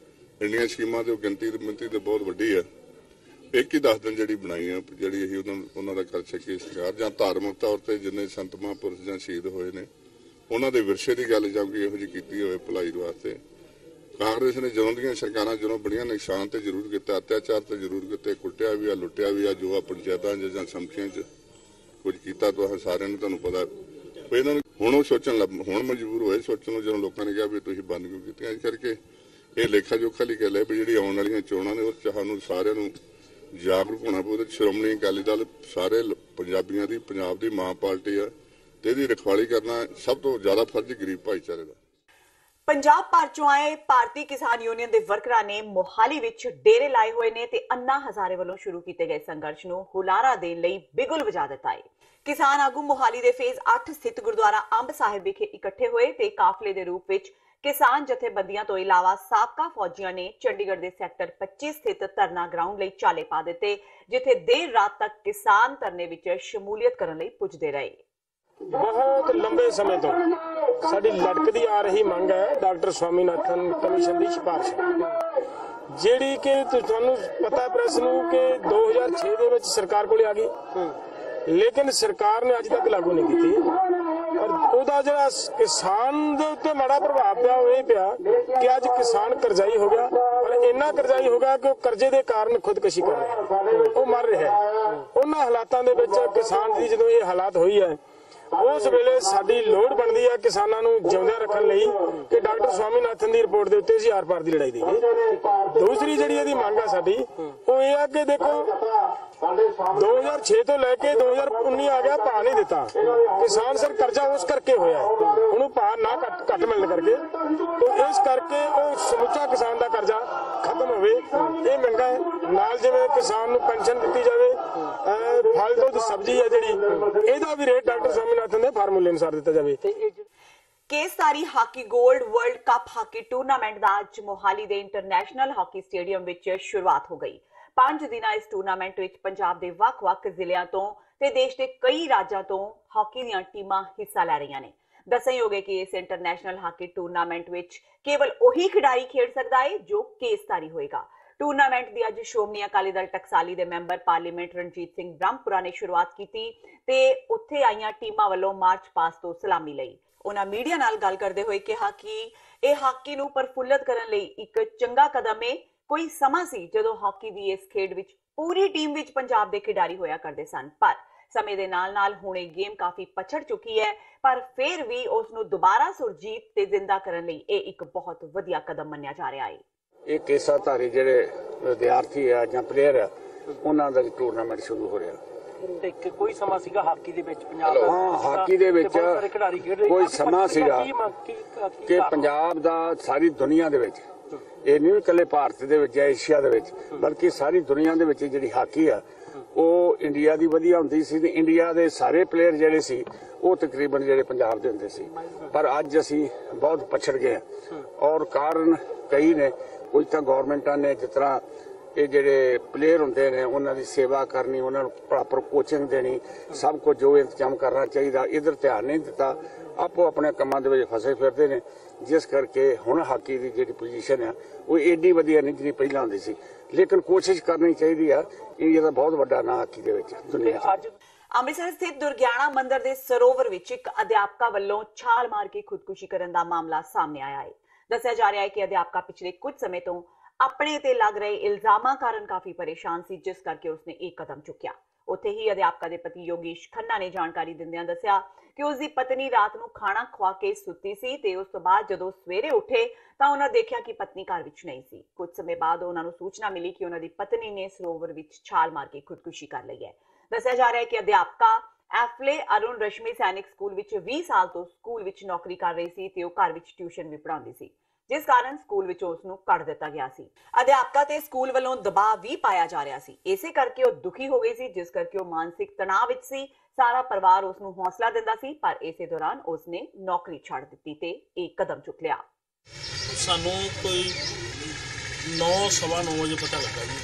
ਇੰਡੀਆਂ ਸਕੀਮਾਂ ਤੇ ਗਿਣਤੀ ਤੇ ਬਹੁਤ ਵੱਡੀ ਹੈ, ਇੱਕ ਹੀ ਦੱਸ ਦਿਨ ਜਿਹੜੀ ਬਣਾਈ ਆ ਜਿਹੜੀ ਅਸੀਂ ਉਹਨਾਂ ਦਾ ਕਰ ਸਕੀਏ ਸਰਕਾਰ, ਜਾਂ ਧਾਰਮਿਕ ਤੌਰ ਤੇ ਜਿੰਨੇ ਸੰਤ ਮਹਾਂਪੁਰਸ਼ ਜਾਂ ਸ਼ਹੀਦ ਹੋਏ ਨੇ ਉਹਨਾਂ ਦੇ ਵਿਰਸੇ ਦੀ ਗੱਲ ਜਾਂ ਕੋਈ ਇਹੋ ਜਿਹੀ ਕੀਤੀ ਹੋਵੇ ਭਲਾਈ ਵਾਸਤੇ। ਕਾਂਗਰਸ ਨੇ ਜਦੋਂ ਦੀਆਂ ਸਰਕਾਰਾਂ ਜਦੋਂ ਬੜੀਆਂ ਨੁਕਸਾਨ ਤੇ ਜ਼ਰੂਰ ਕੀਤਾ, ਅਤਿਆਚਾਰ ਤੇ ਜ਼ਰੂਰ ਕੀਤੇ, ਕੁੱਟਿਆ ਵੀ ਆ, ਲੁੱਟਿਆ ਵੀ ਆ, ਜੋ ਆ ਪੰਚਾਇਤਾਂ ਜਾਂ ਸਮਖੀਆਂ 'ਚ ਕੁਝ ਕੀਤਾ ਤਾਂ ਸਾਰਿਆਂ ਨੂੰ ਤੁਹਾਨੂੰ ਪਤਾ। ਇਹਨਾਂ ਨੂੰ ਹੁਣ ਉਹ ਸੋਚਣ ਹੁਣ ਮਜਬੂਰ ਹੋਏ ਸੋਚਣ ਨੂੰ ਜਦੋਂ ਲੋਕਾਂ ਨੇ ਕਿਹਾ ਵੀ ਤੁਸੀਂ ਬੰਦ ਕਿਉਂ ਕੀਤੀਆਂ। ਇਸ ਕਰਕੇ ਇਹ ਲੇਖਾ ਜੋਖਾ ਲਈ ਗੱਲ ਹੈ ਵੀ ਜਿਹੜੀ ਆਉਣ ਵਾਲੀਆਂ ਚੋਣਾਂ ਨੇ ਉਹ ਸਾਨੂੰ ਸਾਰਿਆਂ ਨੂੰ ਜਾਗਰੂਕ ਹੋਣਾ ਪਊ। ਸ਼੍ਰੋਮਣੀ ਅਕਾਲੀ ਦਲ ਸਾਰੇ ਪੰਜਾਬੀਆਂ ਦੀ, ਪੰਜਾਬ ਦੀ ਮਾਂ ਪਾਰਟੀ ਆ ਤੇ ਇਹਦੀ ਰਖਵਾਲੀ ਕਰਨਾ ਸਭ ਤੋਂ ਜ਼ਿਆਦਾ ਫਰਜ਼ ਗਰੀਬ ਭਾਈਚਾਰੇ ਦਾ। ਪੰਜਾਬ ਭਰ ਚੋਂ ਆਏ ਭਾਰਤੀ ਕਿਸਾਨ ਯੂਨੀਅਨ ਦੇ ਵਰਕਰਾਂ ਨੇ ਮੋਹਾਲੀ ਵਿੱਚ ਡੇਰੇ ਲਾਏ ਹੋਏ ਨੇ ਤੇ ਅੰਨਾ ਹਜ਼ਾਰੇ ਵੱਲੋਂ ਸ਼ੁਰੂ ਕੀਤੇ ਗਏ ਸੰਘਰਸ਼ ਨੂੰ ਹੁਲਾਰਾ ਦੇਣ ਲਈ ਬਿਗੁਲ ਵਜਾ ਦਿੱਤਾ ਹੈ। ਕਿਸਾਨ ਆਗੂ ਮੋਹਾਲੀ ਦੇ ਫੇਜ਼ 8 ਸਥਿਤ ਗੁਰਦੁਆਰਾ ਅੰਬ ਸਾਹਿਬ ਵਿਖੇ ਇਕੱਠੇ ਹੋਏ ਤੇ ਕਾਫਲੇ ਦੇ ਰੂਪ ਵਿੱਚ ਕਿਸਾਨ ਜਥੇਬੰਦੀਆਂ ਤੋਂ ਇਲਾਵਾ ਸਾਬਕਾ ਫੌਜੀਆਂ ਨੇ ਚੰਡੀਗੜ੍ਹ ਦੇ ਸੈਕਟਰ 25 ਸਥਿਤ ਧਰਨਾ ਗਰਾਊਂਡ ਲਈ ਚਾਲੇ ਪਾ ਦਿੱਤੇ, ਜਿੱਥੇ ਦੇਰ ਰਾਤ ਤੱਕ ਕਿਸਾਨ ਧਰਨੇ ਵਿੱਚ ਸ਼ਮੂਲੀਅਤ ਕਰਨ ਲਈ ਪੁੱਜਦੇ ਰਹੇ। ਬਹੁਤ ਲੰਬੇ ਸਮੇਂ ਤੋਂ ਸਾਡੀ ਲਟਕਦੀ ਆ ਰਹੀ ਮੰਗ ਹੈ ਡਾਕਟਰ ਸਵਾਮੀਨਾਥਨ ਕਮਿਸ਼ਨ ਦੀ ਸਿਫਾਰਿਸ਼, ਜਿਹੜੀ ਕਿ ਤੁਹਾਨੂੰ ਪਤਾ ਪ੍ਰੈਸ ਨੂੰ ਕਿ 2006 ਦੇ ਵਿੱਚ ਸਰਕਾਰ ਕੋਲੇ ਆ ਗਈ, ਲੇਕਿਨ ਸਰਕਾਰ ਨੇ ਅੱਜ ਤੱਕ ਲਾਗੂ ਨਹੀਂ ਕੀਤੀ। ਔਰ ਉਹਦਾ ਜਿਹੜਾ ਕਿਸਾਨ ਦੇ ਉੱਤੇ ਮਾੜਾ ਪ੍ਰਭਾਵ ਪਿਆ ਉਹ ਇਹ ਪਿਆ ਕਿ ਅੱਜ ਕਿਸਾਨ ਕਰਜ਼ਾਈ ਹੋ ਗਿਆ, ਔਰ ਇੰਨਾ ਕਰਜ਼ਾਈ ਹੋ ਗਿਆ ਕਿ ਉਹ ਕਰਜ਼ੇ ਦੇ ਕਾਰਨ ਖੁਦਕੁਸ਼ੀ ਕਰ ਰਿਹਾ, ਉਹ ਮਰ ਰਿਹਾ। ਉਹਨਾਂ ਹਾਲਾਤਾਂ ਦੇ ਵਿੱਚ ਕਿਸਾਨ ਦੀ ਜਦੋਂ ਇਹ ਹਾਲਾਤ ਹੋਈ ਹੈ ਉਸ ਵੇਲੇ ਸਾਡੀ ਲੋੜ ਬਣਦੀ ਹੈ ਕਿਸਾਨਾਂ ਨੂੰ ਜਿਉਂਦਿਆਂ ਰੱਖਣ ਲਈ ਕਿ ਡਾਕਟਰ ਸਵਾਮੀਨਾਥਨ ਦੀ ਰਿਪੋਰਟ ਦੇ ਉੱਤੇ ਅਸੀਂ ਆਰ-ਪਾਰ ਦੀ ਲੜਾਈ ਦੇਈਏ। ਦੂਸਰੀ ਜਿਹੜੀ ਇਹਦੀ ਮੰਗ ਹੈ ਸਾਡੀ ਉਹ ਇਹ ਹੈ ਕਿ ਦੇਖੋ 2006 ਤੋਂ ਲੈ ਕੇ 2019 ਆ ਗਿਆ, ਭਾਅ ਨਹੀਂ ਦਿੱਤਾ ਕਿਸਾਨ। ਸਰ ਕਰਜ਼ਾ ਉਸ ਕਰਕੇ ਹੋਇਆ ਉਹਨੂੰ ਭਾਅ ਨਾ ਘੱਟ ਮਿਲਣ ਕਰਕੇ, ਤੇ ਇਸ ਕਰਕੇ ਉਹ ਸਮੁੱਚਾ ਕਿਸਾਨ ਦਾ ਕਰਜ਼ਾ ਖਤਮ ਹੋਵੇ, ਇਹ ਮੰਗਾਂ ਹੈ। ਨਾਲ ਜਿਵੇਂ ਕਿਸਾਨ ਨੂੰ ਪੈਨਸ਼ਨ ਦਿੱਤੀ ਜਾਵੇ, ਫਲ ਦੁੱਧ ਸਬਜ਼ੀ ਹੈ ਜਿਹੜੀ ਇਹਦਾ ਵੀ ਰੇਟ ਡਾਕਟਰ ਸਵਾਮੀਨਾਥਨ ਦੇ ਫਾਰਮੂਲੇ ਅਨੁਸਾਰ ਦਿੱਤਾ ਜਾਵੇ। ਕੇਸਤਾਰੀ hockey gold world cup hockey tournament ਦਾ ਅੱਜ ਮੋਹਾਲੀ ਦੇ ਇੰਟਰਨੈਸ਼ਨਲ ਹਾਕੀ ਸਟੇਡੀਅਮ ਵਿੱਚ ਸ਼ੁਰੂਆਤ ਹੋ ਗਈ। 5 ਦਿਨਾਂ ਇਸ ਟੂਰਨਾਮੈਂਟ ਵਿੱਚ ਪੰਜਾਬ ਦੇ ਵੱਖ-ਵੱਖ ਜ਼ਿਲ੍ਹਿਆਂ ਤੋਂ ਤੇ ਦੇਸ਼ ਦੇ ਕਈ ਰਾਜਾਂ ਤੋਂ ਹਾਕੀ ਦੀਆਂ ਟੀਮਾਂ ਹਿੱਸਾ ਲੈ ਰਹੀਆਂ ਨੇ। ਦੱਸਣਯੋਗ ਹੈ ਕਿ ਇਸ ਇੰਟਰਨੈਸ਼ਨਲ ਹਾਕੀ ਟੂਰਨਾਮੈਂਟ ਵਿੱਚ ਕੇਵਲ ਉਹੀ ਖਿਡਾਰੀ ਖੇਡ ਸਕਦਾ ਹੈ ਜੋ ਕੇਸਤਾਰੀ ਹੋਏਗਾ। ਟੂਰਨਾਮੈਂਟ ਦੀ ਅੱਜ ਸ਼੍ਰੋਮਣੀ ਅਕਾਲੀ ਦਲ ਟਕਸਾਲੀ ਦੇ ਮੈਂਬਰ ਪਾਰਲੀਮੈਂਟ ਰਣਜੀਤ ਸਿੰਘ ਬ੍ਰਹਮਪੁਰਾ ਨੇ ਸ਼ੁਰੂਆਤ ਕੀਤੀ ਤੇ ਉੱਥੇ ਆਈਆਂ ਟੀਮਾਂ ਵੱਲੋਂ ਮਾਰਚ ਪਾਸਟ ਤੋਂ ਸਲਾਮੀ ਲਈ। ਉਹਨਾਂ ਮੀਡੀਆ ਨਾਲ ਗੱਲ ਕਰਦੇ ਹੋਏ ਕਿਹਾ ਕਿ ਇਹ ਹਾਕੀ ਨੂੰ ਪ੍ਰਫੁੱਲਤ ਕਰਨ ਲਈ ਇੱਕ ਚੰਗਾ ਕਦਮ ਹੈ। ਕੋਈ ਸਮਾਂ ਸੀ ਜਦੋਂ ਹਾਕੀ ਦੀ ਇਸ ਖੇਡ ਵਿੱਚ ਪੂਰੀ ਟੀਮ ਵਿੱਚ ਪੰਜਾਬ ਦੇ ਖਿਡਾਰੀ ਹੋਇਆ ਕਰਦੇ ਸਨ, ਪਰ ਸਮੇਂ ਦੇ ਨਾਲ-ਨਾਲ ਹੁਣ ਇਹ ਗੇਮ ਕਾਫੀ ਪਛੜ ਚੁੱਕੀ ਹੈ, ਪਰ ਫਿਰ ਵੀ ਉਸ ਨੂੰ ਦੁਬਾਰਾ ਸੁਰਜੀਤ ਤੇ ਜ਼ਿੰਦਾ ਕਰਨ ਲਈ ਇਹ ਇੱਕ ਬਹੁਤ ਵਧੀਆ ਕਦਮ ਮੰਨਿਆ ਜਾ ਰਿਹਾ ਹੈ। ਇਹ ਕੇਸਾਧਾਰੀ ਜਿਹੜੇ ਵਿਦਿਆਰਥੀ ਆ ਜਾਂ ਪਲੇਅਰ ਆ ਉਹਨਾਂ ਦਾ ਟੂਰਨਾਮੈਂਟ ਸ਼ੁਰੂ ਹੋ ਰਿਹਾ। ਤੇ ਕੋਈ ਸਮਾਂ ਸੀਗਾ ਹਾਕੀ ਦੇ ਵਿੱਚ ਪੰਜਾਬ ਦਾ, ਹਾਂ ਹਾਕੀ ਦੇ ਵਿੱਚ ਕੋਈ ਸਮਾਂ ਸੀਗਾ ਕਿ ਪੰਜਾਬ ਦਾ ਸਾਰੀ ਦੁਨੀਆ ਦੇ ਵਿੱਚ, ਇਹ ਨਹੀਂ ਇਕੱਲੇ ਭਾਰਤ ਦੇ ਵਿੱਚ ਜਾਂ ਏਸ਼ੀਆ ਦੇ ਵਿੱਚ, ਬਲਕਿ ਸਾਰੀ ਦੁਨੀਆ ਦੇ ਵਿੱਚ ਜਿਹੜੀ ਹਾਕੀ ਆ ਉਹ ਇੰਡੀਆ ਦੀ ਵਧੀਆ ਹੁੰਦੀ ਸੀ ਤੇ ਇੰਡੀਆ ਦੇ ਸਾਰੇ ਪਲੇਅਰ ਜਿਹੜੇ ਸੀ ਉਹ ਤਕਰੀਬਨ ਜਿਹੜੇ ਪੰਜਾਬ ਦੇ ਹੁੰਦੇ ਸੀ। ਪਰ ਅੱਜ ਅਸੀਂ ਬਹੁਤ ਪਛੜ ਗਏ ਔਰ ਕਾਰਨ ਕਈ ਨੇ। ਕੋਈ ਤਾਂ ਗਵਰਨਮੈਂਟਾਂ ਨੇ ਜਿਸ ਤਰ੍ਹਾਂ ਇਹ ਜਿਹੜੇ ਪਲੇਅਰ ਹੁੰਦੇ ਨੇ ਉਹਨਾਂ ਦੀ ਸੇਵਾ ਕਰਨੀ, ਉਹਨਾਂ ਨੂੰ ਪ੍ਰੋਪਰ ਕੋਚਿੰਗ ਦੇਣੀ, ਸਭ ਕੁਝ ਜੋ ਇੰਤਜ਼ਾਮ ਕਰਨਾ ਚਾਹੀਦਾ, ਇਧਰ ਧਿਆਨ ਨਹੀਂ ਦਿੱਤਾ। ਆਪੋ ਆਪਣੇ ਕੰਮਾਂ ਦੇ ਵਿੱਚ ਫਸੇ ਫਿਰਦੇ ਨੇ, ਜਿਸ ਕਰਕੇ ਹੁਣ ਹਾਕੀ ਦੀ ਜਿਹੜੀ ਪੋਜੀਸ਼ਨ ਹੈ ਉਹ ਏਡੀ ਵਧੀਆ ਨਹੀਂ ਜਿਹੜੀ ਪਹਿਲਾਂ ਹੁੰਦੀ ਸੀ, ਲੇਕਿਨ ਕੋਸ਼ਿਸ਼ ਕਰਨੀ ਚਾਹੀਦੀ ਆ। ਇੰਡੀਆ ਦਾ ਬਹੁਤ ਵੱਡਾ ਨਾਂ ਹਾਕੀ ਦੇ ਵਿੱਚ ਦੁਨੀਆ 'ਚ। ਅੰਮ੍ਰਿਤਸਰ ਸਥਿਤ ਦੁਰਗਿਆਣਾ ਮੰਦਿਰ ਦੇ ਸਰੋਵਰ ਵਿੱਚ ਇੱਕ ਅਧਿਆਪਕਾ ਵੱਲੋਂ ਛਾਲ ਮਾਰ ਕੇ ਖੁਦਕੁਸ਼ੀ ਕਰਨ ਦਾ ਮਾਮਲਾ ਸਾਹਮਣੇ ਆਇਆ ਹੈ। ਦੱਸਿਆ ਜਾ ਰਿਹਾ ਹੈ ਕਿ ਅਧਿਆਪਕਾ ਪਿਛਲੇ ਕੁਝ ਸਮੇਂ ਤੋਂ ਆਪਣੇ ਤੇ ਲੱਗ ਰਹੇ ਇਲਜ਼ਾਮਾਂ ਕਾਰਨ ਕਾਫੀ ਪਰੇਸ਼ਾਨ ਸੀ, ਜਿਸ ਕਰਕੇ ਉਸਨੇ ਇਹ ਕਦਮ ਚੁੱਕਿਆ। ਉੱਥੇ ਹੀ ਅਧਿਆਪਕਾ ਦੇ ਪਤੀ ਯੋਗੇਸ਼ ਖੰਨਾ ਨੇ ਜਾਣਕਾਰੀ ਦਿੰਦਿਆਂ ਦੱਸਿਆ ਕਿ ਉਸ ਦੀ ਪਤਨੀ ਰਾਤ ਨੂੰ ਖਾਣਾ ਖਵਾ ਕੇ ਸੁੱਤੀ ਸੀ ਤੇ ਉਸ ਤੋਂ ਬਾਅਦ ਜਦੋਂ ਸਵੇਰੇ ਉੱਠੇ ਤਾਂ ਉਹਨਾਂ ਦੇਖਿਆ ਕਿ ਪਤਨੀ ਘਰ ਵਿੱਚ ਨਹੀਂ ਸੀ। ਕੁਝ ਸਮੇਂ ਬਾਅਦ ਉਹਨਾਂ ਨੂੰ ਸੂਚਨਾ ਮਿਲੀ ਕਿ ਉਹਨਾਂ ਦੀ ਪਤਨੀ ਨੇ ਸਰੋਵਰ ਵਿੱਚ ਛਾਲ ਮਾਰ ਕੇ ਖੁਦਕੁਸ਼ੀ ਕਰ ਲਈ ਹੈ। ਦੱਸਿਆ ਜਾ ਰਿਹਾ ਹੈ ਕਿ ਅਧਿਆਪਕਾ ਐਫਲੇ ਅਰੁਣ ਰਸ਼ਮੀ ਸੈਨਿਕ ਸਕੂਲ ਵਿੱਚ 20 ਸਾਲ ਤੋਂ ਸਕੂਲ ਵਿੱਚ ਨੌਕਰੀ ਕਰ ਰਹੀ ਸੀ ਤੇ ਉਹ ਘਰ ਵਿੱਚ ਟਿਊਸ਼ਨ ਵੀ ਪੜ੍ਹਾਉਂਦੀ ਸੀ, ਜਿਸ ਕਾਰਨ ਸਕੂਲ ਵਿੱਚੋਂ ਉਸ ਨੂੰ ਕੱਢ ਦਿੱਤਾ ਗਿਆ ਸੀ। ਅਧਿਆਪਕਾ ਤੇ ਸਕੂਲ ਵੱਲੋਂ ਦਬਾਅ ਵੀ ਪਾਇਆ ਜਾ ਰਿਹਾ ਸੀ। ਇਸੇ ਕਰਕੇ ਉਹ ਦੁਖੀ ਹੋ ਗਈ ਸੀ, ਜਿਸ ਕਰਕੇ ਉਹ ਮਾਨਸਿਕ ਤਣਾਅ ਵਿੱਚ ਸੀ। ਸਾਰਾ ਪਰਿਵਾਰ ਉਸ ਨੂੰ ਹੌਸਲਾ ਦਿੰਦਾ ਸੀ, ਪਰ ਇਸੇ ਦੌਰਾਨ ਉਸ ਨੇ ਨੌਕਰੀ ਛੱਡ ਦਿੱਤੀ ਤੇ ਇਹ ਕਦਮ ਚੁੱਕ ਲਿਆ। ਸਾਨੂੰ ਕੋਈ 9:15 ਵਜੇ ਪਤਾ ਲੱਗਾ ਜੀ।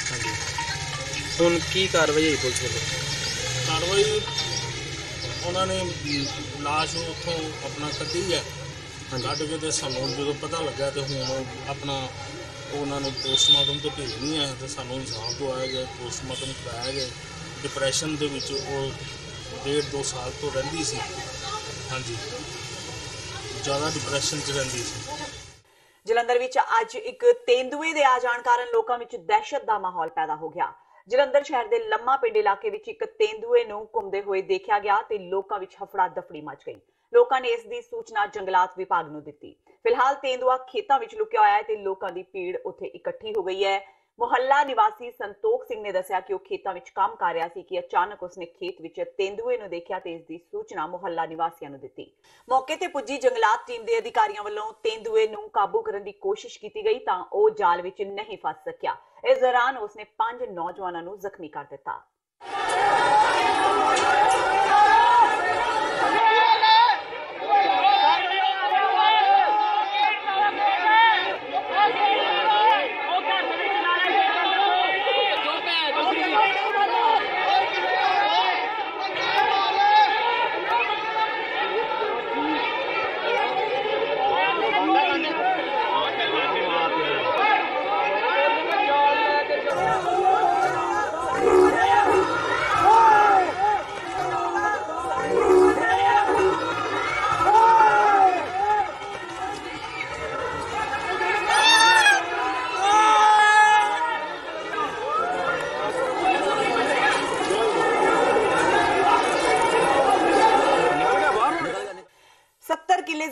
ਹਾਂਜੀ, ਹੁਣ ਕੀ ਕਾਰਵਾਈ ਹੋਈ ਪੁਲਿਸ ਵੱਲੋਂ? ਕਾਰਵਾਈ ਉਹਨਾਂ ਨੇ ਲਾਸ਼ ਉੱਥੋਂ ਆਪਣਾ ਕੱਢੀ ਹੈ, ਕੱਢ ਕੇ ਤੇ ਸਾਨੂੰ ਜਦੋਂ ਪਤਾ ਲੱਗਾ ਤੇ ਹੁਣ ਆਪਣਾ ਉਹਨਾਂ ਨੇ ਪੋਸਟਮਾਰਟਮ ਤੇ ਭੇਜਣੀ ਹੈ ਤੇ ਸਾਨੂੰ ਇਨਸਾਫ ਦਵਾਇਆ ਗਿਆ, ਪੋਸਟਮਾਰਟਮ ਕਰਾਇਆ ਗਿਆ। ਡਿਪਰੈਸ਼ਨ ਦੇ ਵਿੱਚ ਉਹ 1.5-2 ਸਾਲ ਤੋਂ ਰਹਿੰਦੀ ਸੀ। ਹਾਂਜੀ, ਜ਼ਿਆਦਾ ਡਿਪਰੈਸ਼ਨ 'ਚ ਰਹਿੰਦੀ ਸੀ। ਜਲੰਧਰ ਵਿੱਚ ਅੱਜ ਇੱਕ ਤੇਂਦੂਏ ਦੇ ਆ ਜਾਣ ਕਾਰਨ ਲੋਕਾਂ ਵਿੱਚ ਦਹਿਸ਼ਤ ਦਾ ਮਾਹੌਲ ਪੈਦਾ ਹੋ ਗਿਆ। ਜਲੰਧਰ ਸ਼ਹਿਰ ਦੇ ਲੰਮਾ ਪਿੰਡ ਇਲਾਕੇ ਵਿੱਚ ਇੱਕ ਤੇਂਦੂਏ ਨੂੰ ਘੁੰਮਦੇ ਹੋਏ ਦੇਖਿਆ ਗਿਆ ਤੇ ਲੋਕਾਂ ਵਿੱਚ ਹਫੜਾ ਦਫੜੀ ਮਚ ਗਈ। ਲੋਕਾਂ ਨੇ ਇਸ ਦੀ ਸੂਚਨਾ ਜੰਗਲਾਤ ਵਿਭਾਗ ਨੂੰ ਦਿੱਤੀ। ਫਿਲਹਾਲ ਤੇਂਦੂਆ ਖੇਤਾਂ ਵਿੱਚ ਲੁਕਿਆ ਹੋਇਆ ਹੈ ਤੇ ਲੋਕਾਂ ਦੀ ਭੀੜ ਉੱਥੇ ਇਕੱਠੀ ਹੋ ਗਈ ਹੈ। ਮੁਹੱਲਾ ਨਿਵਾਸੀ ਸੰਤੋਖ ਸਿੰਘ ਨੇ ਦੱਸਿਆ ਕਿ ਉਹ ਖੇਤਾਂ ਵਿੱਚ ਕੰਮ ਕਰ ਰਿਹਾ ਸੀ ਕਿ ਅਚਾਨਕ ਉਸਨੇ ਖੇਤ ਵਿੱਚ ਤੇਂਦੂਏ ਨੂੰ ਦੇਖਿਆ ਤੇ ਇਸ ਦੀ ਸੂਚਨਾ ਮੁਹੱਲਾ ਨਿਵਾਸੀਆਂ ਨੂੰ ਦਿੱਤੀ। ਮੌਕੇ ਤੇ ਪੁੱਜੀ ਜੰਗਲਾਤ ਟੀਮ ਦੇ ਅਧਿਕਾਰੀਆਂ ਵੱਲੋਂ ਤੇਂਦੂਏ ਨੂੰ ਕਾਬੂ ਕਰਨ ਦੀ ਕੋਸ਼ਿਸ਼ ਕੀਤੀ ਗਈ ਤਾਂ ਉਹ ਜਾਲ ਵਿੱਚ ਨਹੀਂ ਫਸ ਸਕਿਆ। ਇਸ ਦੌਰਾਨ ਉਸਨੇ 5 ਨੌਜਵਾਨਾਂ ਨੂੰ ਜ਼ਖਮੀ ਕਰ ਦਿੱਤਾ।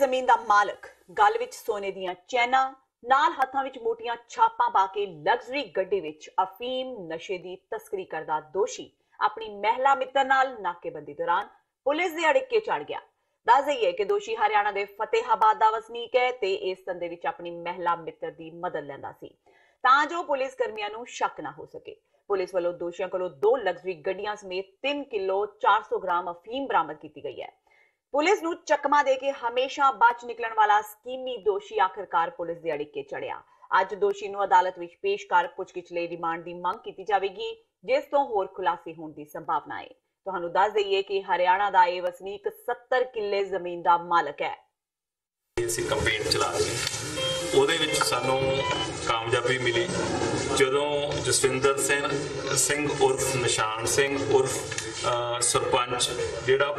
ਜ਼ਮੀਨ ਦਾ ਮਾਲਕ, ਗਲ ਵਿੱਚ ਸੋਨੇ ਦੀਆਂ ਚੈਨਾਂ, ਨਾਲ ਹੱਥਾਂ ਵਿੱਚ ਮੋਟੀਆਂ ਛਾਪਾਂ ਪਾ ਕੇ ਲਗਜ਼ਰੀ ਗੱਡੀ ਵਿੱਚ ਅਫੀਮ ਨਸ਼ੇ ਦੀ ਤਸਕਰੀ ਕਰਦਾ ਦੋਸ਼ੀ ਆਪਣੀ ਮਹਿਲਾ ਮਿੱਤਰ ਨਾਲ ਨਾਕੇਬੰਦੀ ਦੌਰਾਨ ਪੁਲਿਸ ਦੇ ਅੜਿੱਕੇ ਚੜ ਗਿਆ। ਦੱਸ ਦਈਏ ਕਿ ਦੋਸ਼ੀ ਹਰਿਆਣਾ ਦੇ ਫਤਿਹਾਬਾਦ ਦਾ ਵਸਨੀਕ ਹੈ ਤੇ ਇਸ ਧੰਦੇ ਵਿੱਚ ਆਪਣੀ ਮਹਿਲਾ ਮਿੱਤਰ ਦੀ ਮਦਦ ਲੈਂਦਾ ਸੀ ਤਾਂ ਜੋ ਪੁਲਿਸ ਕਰਮੀਆਂ ਨੂੰ ਸ਼ੱਕ ਨਾ ਹੋ ਸਕੇ। ਪੁਲਿਸ ਵੱਲੋਂ ਦੋਸ਼ੀਆਂ ਕੋਲੋਂ 2 ਲਗਜ਼ਰੀ ਗੱਡੀਆਂ ਸਮੇਤ 3 ਕਿਲੋ 400 ਗ੍ਰਾਮ ਅਫੀਮ ਬਰਾਮਦ ਕੀਤੀ ਗਈ ਹੈ। ਪੁਲਿਸ ਨੂੰ ਚਕਮਾ ਦੇ ਕੇ ਹਮੇਸ਼ਾ ਬਚ ਨਿਕਲਣ ਵਾਲਾ ਸਕੀਮੀ ਦੋਸ਼ੀ ਆਖਿਰਕਾਰ ਪੁਲਿਸ ਦੇ ਅੜਿੱਕੇ ਚੜਿਆ। ਅੱਜ ਦੋਸ਼ੀ ਨੂੰ ਅਦਾਲਤ ਵਿੱਚ ਪੇਸ਼ ਕਰ ਪੁੱਛਗਿੱਛ ਲਈ ਰਿਮਾਂਡ ਦੀ ਮੰਗ ਕੀਤੀ ਜਾਵੇਗੀ, ਜਿਸ ਤੋਂ ਹੋਰ ਖੁਲਾਸੇ ਹੋਣ ਦੀ ਸੰਭਾਵਨਾ ਹੈ। ਤੁਹਾਨੂੰ ਦੱਸ ਦਈਏ ਕਿ ਹਰਿਆਣਾ ਦਾ ਇਹ ਵਸਨੀਕ 70 ਕਿੱਲੇ ਜ਼ਮੀਨ ਦਾ ਮਾਲਕ ਹੈ। ਅਸੀਂ ਕੰਪੇਨ ਚਲਾ ਰਹੇ, ਉਹਦੇ ਵਿੱਚ ਸਾਨੂੰ ਕਾਮਯਾਬੀ ਮਿਲੀ ਜਦੋਂ ਜਸਵਿੰਦਰ ਸਿੰਘ ਉਰਫ ਨਿਸ਼ਾਨ ਸਿੰਘ ਉਰਫ ਸਰਪੰਚ ਜਿਹੜਾ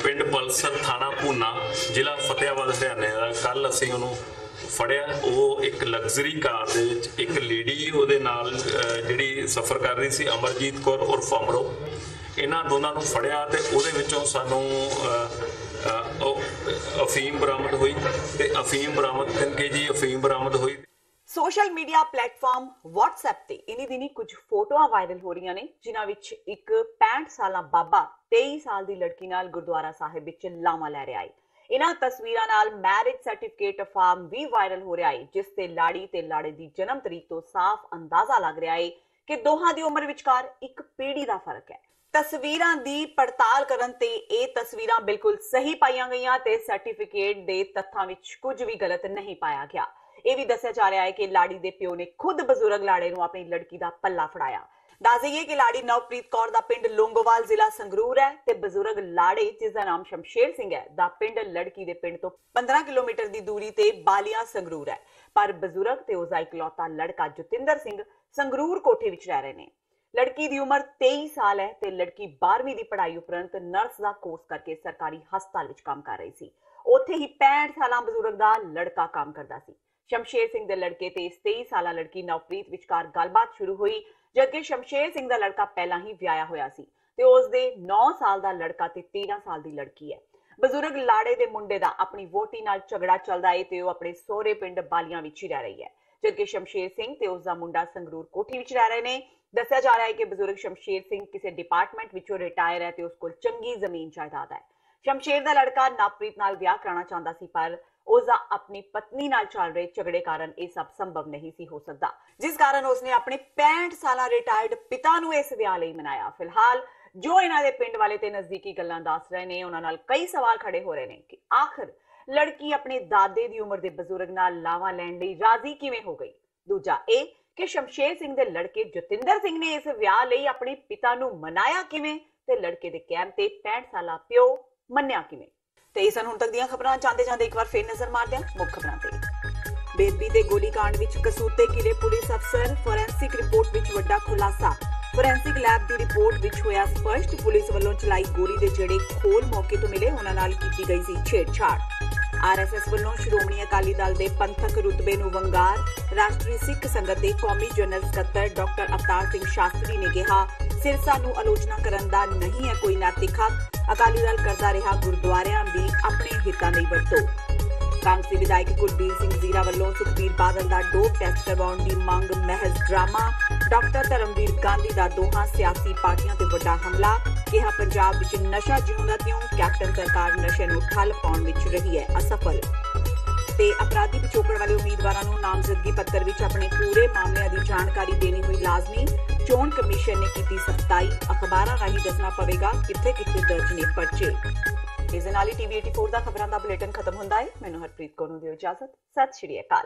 ਪਿੰਡ ਪਲਸਰ ਥਾਣਾ ਭੂਨਾ ਜ਼ਿਲ੍ਹਾ ਫਤਿਹਾਬਾਦ ਹਰਿਆਣਾ ਦਾ, ਕੱਲ ਅਸੀਂ ਉਹਨੂੰ ਫੜਿਆ। ਉਹ ਇੱਕ ਲਗਜ਼ਰੀ ਕਾਰ ਦੇ ਵਿੱਚ ਇੱਕ ਲੇਡੀ ਉਹਦੇ ਨਾਲ ਜਿਹੜੀ ਸਫ਼ਰ ਕਰ ਰਹੀ ਸੀ, ਅਮਰਜੀਤ ਕੌਰ ਉਰਫ ਅਮਰੋ, ਇਹਨਾਂ ਦੋਨਾਂ ਨੂੰ ਫੜਿਆ ਤੇ ਉਹਦੇ ਵਿੱਚੋਂ ਸਾਨੂੰ ਅਫੀਮ ਬਰਾਮਦ ਹੋਈ ਤੇ ਅਫੀਮ ਬਰਾਮਦ 3 kg ਅਫੀਮ ਬਰਾਮਦ ਹੋਈ। ਸੋਸ਼ਲ ਮੀਡੀਆ ਪਲੇਟਫਾਰਮ WhatsApp ਤੇ ਇਨੀ ਦਿਨੀ ਕੁਝ ਫੋਟੋਆਂ ਵਾਇਰਲ ਹੋ ਰਹੀਆਂ ਨੇ, ਜਿਨ੍ਹਾਂ ਵਿੱਚ ਇੱਕ 65 ਸਾਲਾ ਬਾਬਾ 23 ਸਾਲ ਦੀ ਲੜਕੀ ਨਾਲ ਗੁਰਦੁਆਰਾ ਸਾਹਿਬ ਵਿੱਚ ਲਾਵਾਂ ਲੈ ਰਿਹਾ ਹੈ। ਇਹਨਾਂ ਤਸਵੀਰਾਂ ਨਾਲ ਮੈਰਿਜ ਸਰਟੀਫਿਕੇਟ ਫਾਰਮ ਵੀ ਵਾਇਰਲ ਹੋ ਰਿਹਾ ਹੈ, ਜਿਸ ਤੇ ਲਾੜੀ ਤੇ ਲਾੜੇ ਦੀ ਜਨਮ ਤਰੀਕ ਤੋਂ ਸਾਫ਼ ਅੰਦਾਜ਼ਾ ਲੱਗ ਰਿਹਾ ਹੈ ਕਿ ਦੋਹਾਂ ਦੀ ਉਮਰ ਵਿਚਕਾਰ ਇੱਕ ਪੀੜ੍ਹੀ ਦਾ ਫਰਕ ਹੈ। ਤਸਵੀਰਾਂ ਦੀ ਪੜਤਾਲ ਕਰਨ ਤੇ ਇਹ ਤਸਵੀਰਾਂ ਬਿਲਕੁਲ ਸਹੀ ਪਾਈਆਂ ਗਈਆਂ ਤੇ ਸਰਟੀਫਿਕੇਟ ਦੇ ਤੱਥਾਂ ਵਿੱਚ ਕੁਝ ਵੀ ਗਲਤ ਨਹੀਂ ਪਾਇਆ ਗਿਆ। ਇਹ ਵੀ ਦੱਸਿਆ ਜਾ ਰਿਹਾ ਹੈ ਕਿ ਲਾੜੀ ਦੇ ਪਿਓ ਨੇ ਖੁਦ ਬਜ਼ੁਰਗ ਲਾੜੇ ਨੂੰ ਆਪਣੀ ਲੜਕੀ ਦਾ ਪੱਲਾ ਫੜਾਇਆ। ਦੱਸ ਦਈਏ ਕਿ ਲਾੜੀ ਨਵਪ੍ਰੀਤ ਕੌਰ ਦਾ ਪਿੰਡ ਲੋਂਗੋਵਾਲ ਜ਼ਿਲ੍ਹਾ ਸੰਗਰੂਰ ਹੈ ਤੇ ਬਜ਼ੁਰਗ ਲਾੜੇ ਜਿਸ ਦਾ ਨਾਮ ਸ਼ਮਸ਼ੇਰ ਸਿੰਘ ਹੈ ਦਾ ਪਿੰਡ ਲੜਕੀ ਦੇ ਪਿੰਡ ਤੋਂ 15 ਕਿਲੋਮੀਟਰ ਦੀ ਦੂਰੀ ਤੇ ਬਾਲੀਆਂ ਸੰਗਰੂਰ ਹੈ। ਪਰ ਬਜ਼ੁਰਗ ਤੇ ਉਸਦਾ ਇਕਲੌਤਾ ਲੜਕਾ ਜਤਿੰਦਰ ਸਿੰਘ ਸੰਗਰੂਰ ਕੋਠੇ ਵਿੱਚ ਰਹਿ ਰਹੇ ਨੇ। ਲੜਕੀ ਦੀ ਉਮਰ 23 ਸਾਲ ਹੈ ਤੇ ਲੜਕੀ 12ਵੀਂ ਦੀ ਪੜ੍ਹਾਈ ਉਪਰੰਤ ਨਰਸ ਦਾ ਕੋਰਸ ਕਰਕੇ ਸਰਕਾਰੀ ਹਸਪਤਾਲ ਵਿੱਚ ਕੰਮ ਕਰ ਰਹੀ ਸੀ। ਉੱਥੇ ਹੀ 65 ਸਾਲਾਂ ਬਜ਼ੁਰਗ ਦਾ ਲੜਕਾ ਕੰਮ ਕਰਦਾ ਸੀ। ਸ਼ਮਸ਼ੇਰ ਸਿੰਘ ਦੇ ਲੜਕੇ ਤੇ 23 ਸਾਲਾ ਲੜਕੀ ਨਵਪ੍ਰੀਤ ਵਿਚਕਾਰ ਗੱਲਬਾਤ ਸ਼ੁਰੂ ਹੋਈ, ਜਦਕਿ ਸ਼ਮਸ਼ੇਰ ਸਿੰਘ ਦਾ ਲੜਕਾ ਪਹਿਲਾਂ ਹੀ ਵਿਆਹਿਆ ਹੋਇਆ ਸੀ ਤੇ ਉਸ ਦੇ 9 ਸਾਲ ਦਾ ਲੜਕਾ ਤੇ 13 ਸਾਲ ਦੀ ਲੜਕੀ ਹੈ। ਬਜ਼ੁਰਗ ਲਾੜੇ ਦੇ ਮੁੰਡੇ ਦਾ ਆਪਣੀ ਵੋਟੀ ਨਾਲ ਝਗੜਾ ਚੱਲਦਾ ਹੈ ਤੇ ਉਹ ਆਪਣੇ ਸਹੁਰੇ ਪਿੰਡ ਬਾਲੀਆਂ ਵਿੱਚ ਹੀ ਰਹਿ ਰਹੀ ਹੈ, ਜਦਕਿ ਸ਼ਮਸ਼ੇਰ ਸਿੰਘ ਤੇ ਉਸ ਦਾ ਮੁੰਡਾ ਸੰਗਰੂਰ ਕੋਠੀ ਵਿੱਚ ਰਹਿ ਰਹੇ ਨੇ। ਦੱਸਿਆ ਜਾ ਰਿਹਾ ਹੈ ਕਿ ਬਜ਼ੁਰਗ ਸ਼ਮਸ਼ੇਰ ਸਿੰਘ ਕਿਸੇ ਡਿਪਾਰਟਮੈਂਟ ਵਿੱਚੋਂ ਰਿਟਾਇਰ ਹੈ ਤੇ ਉਸ ਕੋਲ ਚੰਗੀ ਜ਼ਮੀਨ ਜਾਇਦਾਦ ਹੈ। ਸ਼ਮਸ਼ੇਰ ਦਾ ਲੜਕਾ ਨਵਪ੍ਰੀਤ ਨਾਲ ਵਿਆਹ ਕਰਾਉਣਾ ਚਾਹੁੰਦਾ ਸੀ, ਪਰ ਉਸਦਾ ਆਪਣੀ ਪਤਨੀ ਨਾਲ ਚੱਲ ਰਹੇ ਝਗੜੇ ਕਾਰਨ ਇਹ ਸਭ ਸੰਭਵ ਨਹੀਂ ਸੀ ਹੋ ਸਕਦਾ, ਜਿਸ ਕਾਰਨ ਉਸਨੇ ਆਪਣੇ 65 ਸਾਲਾ ਰਿਟਾਇਰਡ ਪਿਤਾ ਨੂੰ ਇਸ ਵਿਆਹ ਲਈ ਮਨਾਇਆ। ਫਿਲਹਾਲ ਜੋ ਇਹਨਾਂ ਦੇ ਪਿੰਡ ਵਾਲੇ ਤੇ ਨਜ਼ਦੀਕੀ ਗੱਲਾਂ ਦੱਸ ਰਹੇ ਨੇ, ਉਹਨਾਂ ਨਾਲ ਕਈ ਸਵਾਲ ਖੜੇ ਹੋ ਰਹੇ ਨੇ ਕਿ ਆਖਰ ਲੜਕੀ ਆਪਣੇ ਦਾਦੇ ਦੀ ਉਮਰ ਦੇ ਬਜ਼ੁਰਗ ਨਾਲ ਲਾਵਾਂ ਲੈਣ ਲਈ ਰਾਜ਼ੀ ਕਿਵੇਂ ਹੋ ਗਈ। ਦੂਜਾ ਇਹ ਕਿ ਸ਼ਮਸ਼ੇਰ ਸਿੰਘ ਦੇ ਲੜਕੇ ਜਤਿੰਦਰ ਸਿੰਘ ਨੇ ਇਸ ਵਿਆਹ ਲਈ ਆਪਣੇ ਪਿਤਾ ਨੂੰ ਮਨਾਇਆ ਕਿਵੇਂ ਤੇ ਲੜਕੇ ਦੇ ਕਹਿਣ ਤੇ 65 ਸਾਲਾ ਪਿਓ ਮੰਨਿਆ ਕਿਵੇਂ। ਤੇ ਇਸ ਹੁਣ ਤੱਕ ਦੀਆਂ ਖਬਰਾਂ ਜਾਂਦੇ ਇੱਕ ਵਾਰ ਫੇਰ ਨਜ਼ਰ ਮਾਰਦੇ ਹਾਂ ਮੁੱਖ ਖਬਰਾਂ ਤੇ। ਬੇਦੀ ਦੇ ਗੋਲੀकांड ਵਿੱਚ ਕਸੂਤੇ ਘਿਰੇ ਪੁਲਿਸ ਅਫਸਰ, ਫੋਰੈਂਸਿਕ ਰਿਪੋਰਟ ਵਿੱਚ ਵੱਡਾ ਖੁਲਾਸਾ। ਫੋਰੈਂਸਿਕ ਲੈਬ ਦੀ ਰਿਪੋਰਟ ਵਿੱਚ ਹੋਇਆ ਸਪਸ਼ਟ, ਪੁਲਿਸ ਵੱਲੋਂ ਚਲਾਈ ਗੋਲੀ ਦੇ ਜਿਹੜੇ ਖੋਲ ਮੌਕੇ ਤੋਂ ਮਿਲੇ ਉਹਨਾਂ ਨਾਲ ਕੀਤੀ ਗਈ ਸੀ ਛੇੜਛਾੜ। ਆਰਐਸਐਸ ਵੱਲੋਂ ਸ਼੍ਰੋਮਣੀ ਅਕਾਲੀ ਦਲ ਦੇ ਪੰਥਕ ਰੁਤਬੇ ਨੂੰ ਵੰਗਾਰ। ਰਾਸ਼ਟਰੀ ਸਿੱਖ ਸੰਗਤ ਦੇ ਕੌਮੀ ਜਨਰਲ ਸਕੱਤਰ ਡਾਕਟਰ ਅਵਤਾਰ ਸਿੰਘ ਸ਼ਾਸਤਰੀ ਨੇ ਕਿਹਾ, ਸਿਰਸਾ ਨੂੰ ਆਲੋਚਨਾ ਕਰਨ ਦਾ ਨਹੀਂ ਹੈ ਕੋਈ ਨੈਤਿਕ ਹੱਕ। ਅਕਾਲੀ ਦਲ ਕਰਦਾ ਰਿਹਾ ਗੁਰਦੁਆਰਿਆਂ ਦੀ ਆਪਣੇ ਹਿੱਤਾਂ ਲਈ ਵਰਤੋਂ। ਕਾਂਗਰਸੀ ਵਿਧਾਇਕ ਕੁਲਬੀਰ ਸਿੰਘ ਜ਼ੀਰਾ ਵੱਲੋਂ ਸੁਖਬੀਰ ਬਾਦਲ ਦਾ ਡੋਪ ਟੈਸਟ ਕਰਵਾਉਣ ਦੀ ਮੰਗ ਮਹਿਜ਼ ਡਰਾਮਾ। ਡਾਕਟਰ ਧਰਮਵੀਰ ਗਾਂਧੀ ਦਾ ਦੋਹਾਂ ਸਿਆਸੀ ਪਾਰਟੀਆਂ ਤੇ ਵੱਡਾ ਹਮਲਾ। ਕਿਹਾ ਪੰਜਾਬ ਵਿੱਚ ਨਸ਼ਾ ਜਿਉਂਦਾ ਤਿਉਂ, ਕੈਪਟਨ ਸਰਕਾਰ ਨਸ਼ੇ ਨੂੰ ਠੱਲ ਪਾਉਣ ਵਿੱਚ ਰਹੀ ਹੈ ਅਸਫਲ। ਤੇ ਅਪਰਾਧੀ ਪਿਛੋਕੜ ਵਾਲੇ ਉਮੀਦਵਾਰਾਂ ਨੂੰ ਨਾਮਜ਼ਦਗੀ ਪੱਤਰ ਵਿੱਚ ਆਪਣੇ ਪੂਰੇ ਮਾਮਲਿਆਂ ਦੀ ਜਾਣਕਾਰੀ ਦੇਣੀ ਹੋਈ ਲਾਜ਼ਮੀ। ਚੋਣ ਕਮਿਸ਼ਨ ਨੇ ਕੀਤੀ ਸਖਤਾਈ, ਅਖਬਾਰਾਂ ਰਾਹੀਂ ਦੱਸਣਾ ਪਵੇਗਾ ਕਿੱਥੇ ਕਿੱਥੇ ਦਰਜ ਨੇ ਪਰਚੇ। ਇਸ ਦੇ ਨਾਲ ਹੀ TV 84 ਦਾ ਖਬਰਾਂ ਦਾ ਬੁਲੇਟਿਨ ਖਤਮ ਹੁੰਦਾ ਹੈ। ਮੈਨੂੰ ਹਰਪ੍ਰੀਤ ਕੌਰ ਨੂੰ ਦਿਓ ਇਜਾਜ਼ਤ। ਸਤਿ ਸ਼੍ਰੀ ਅਕਾਲ।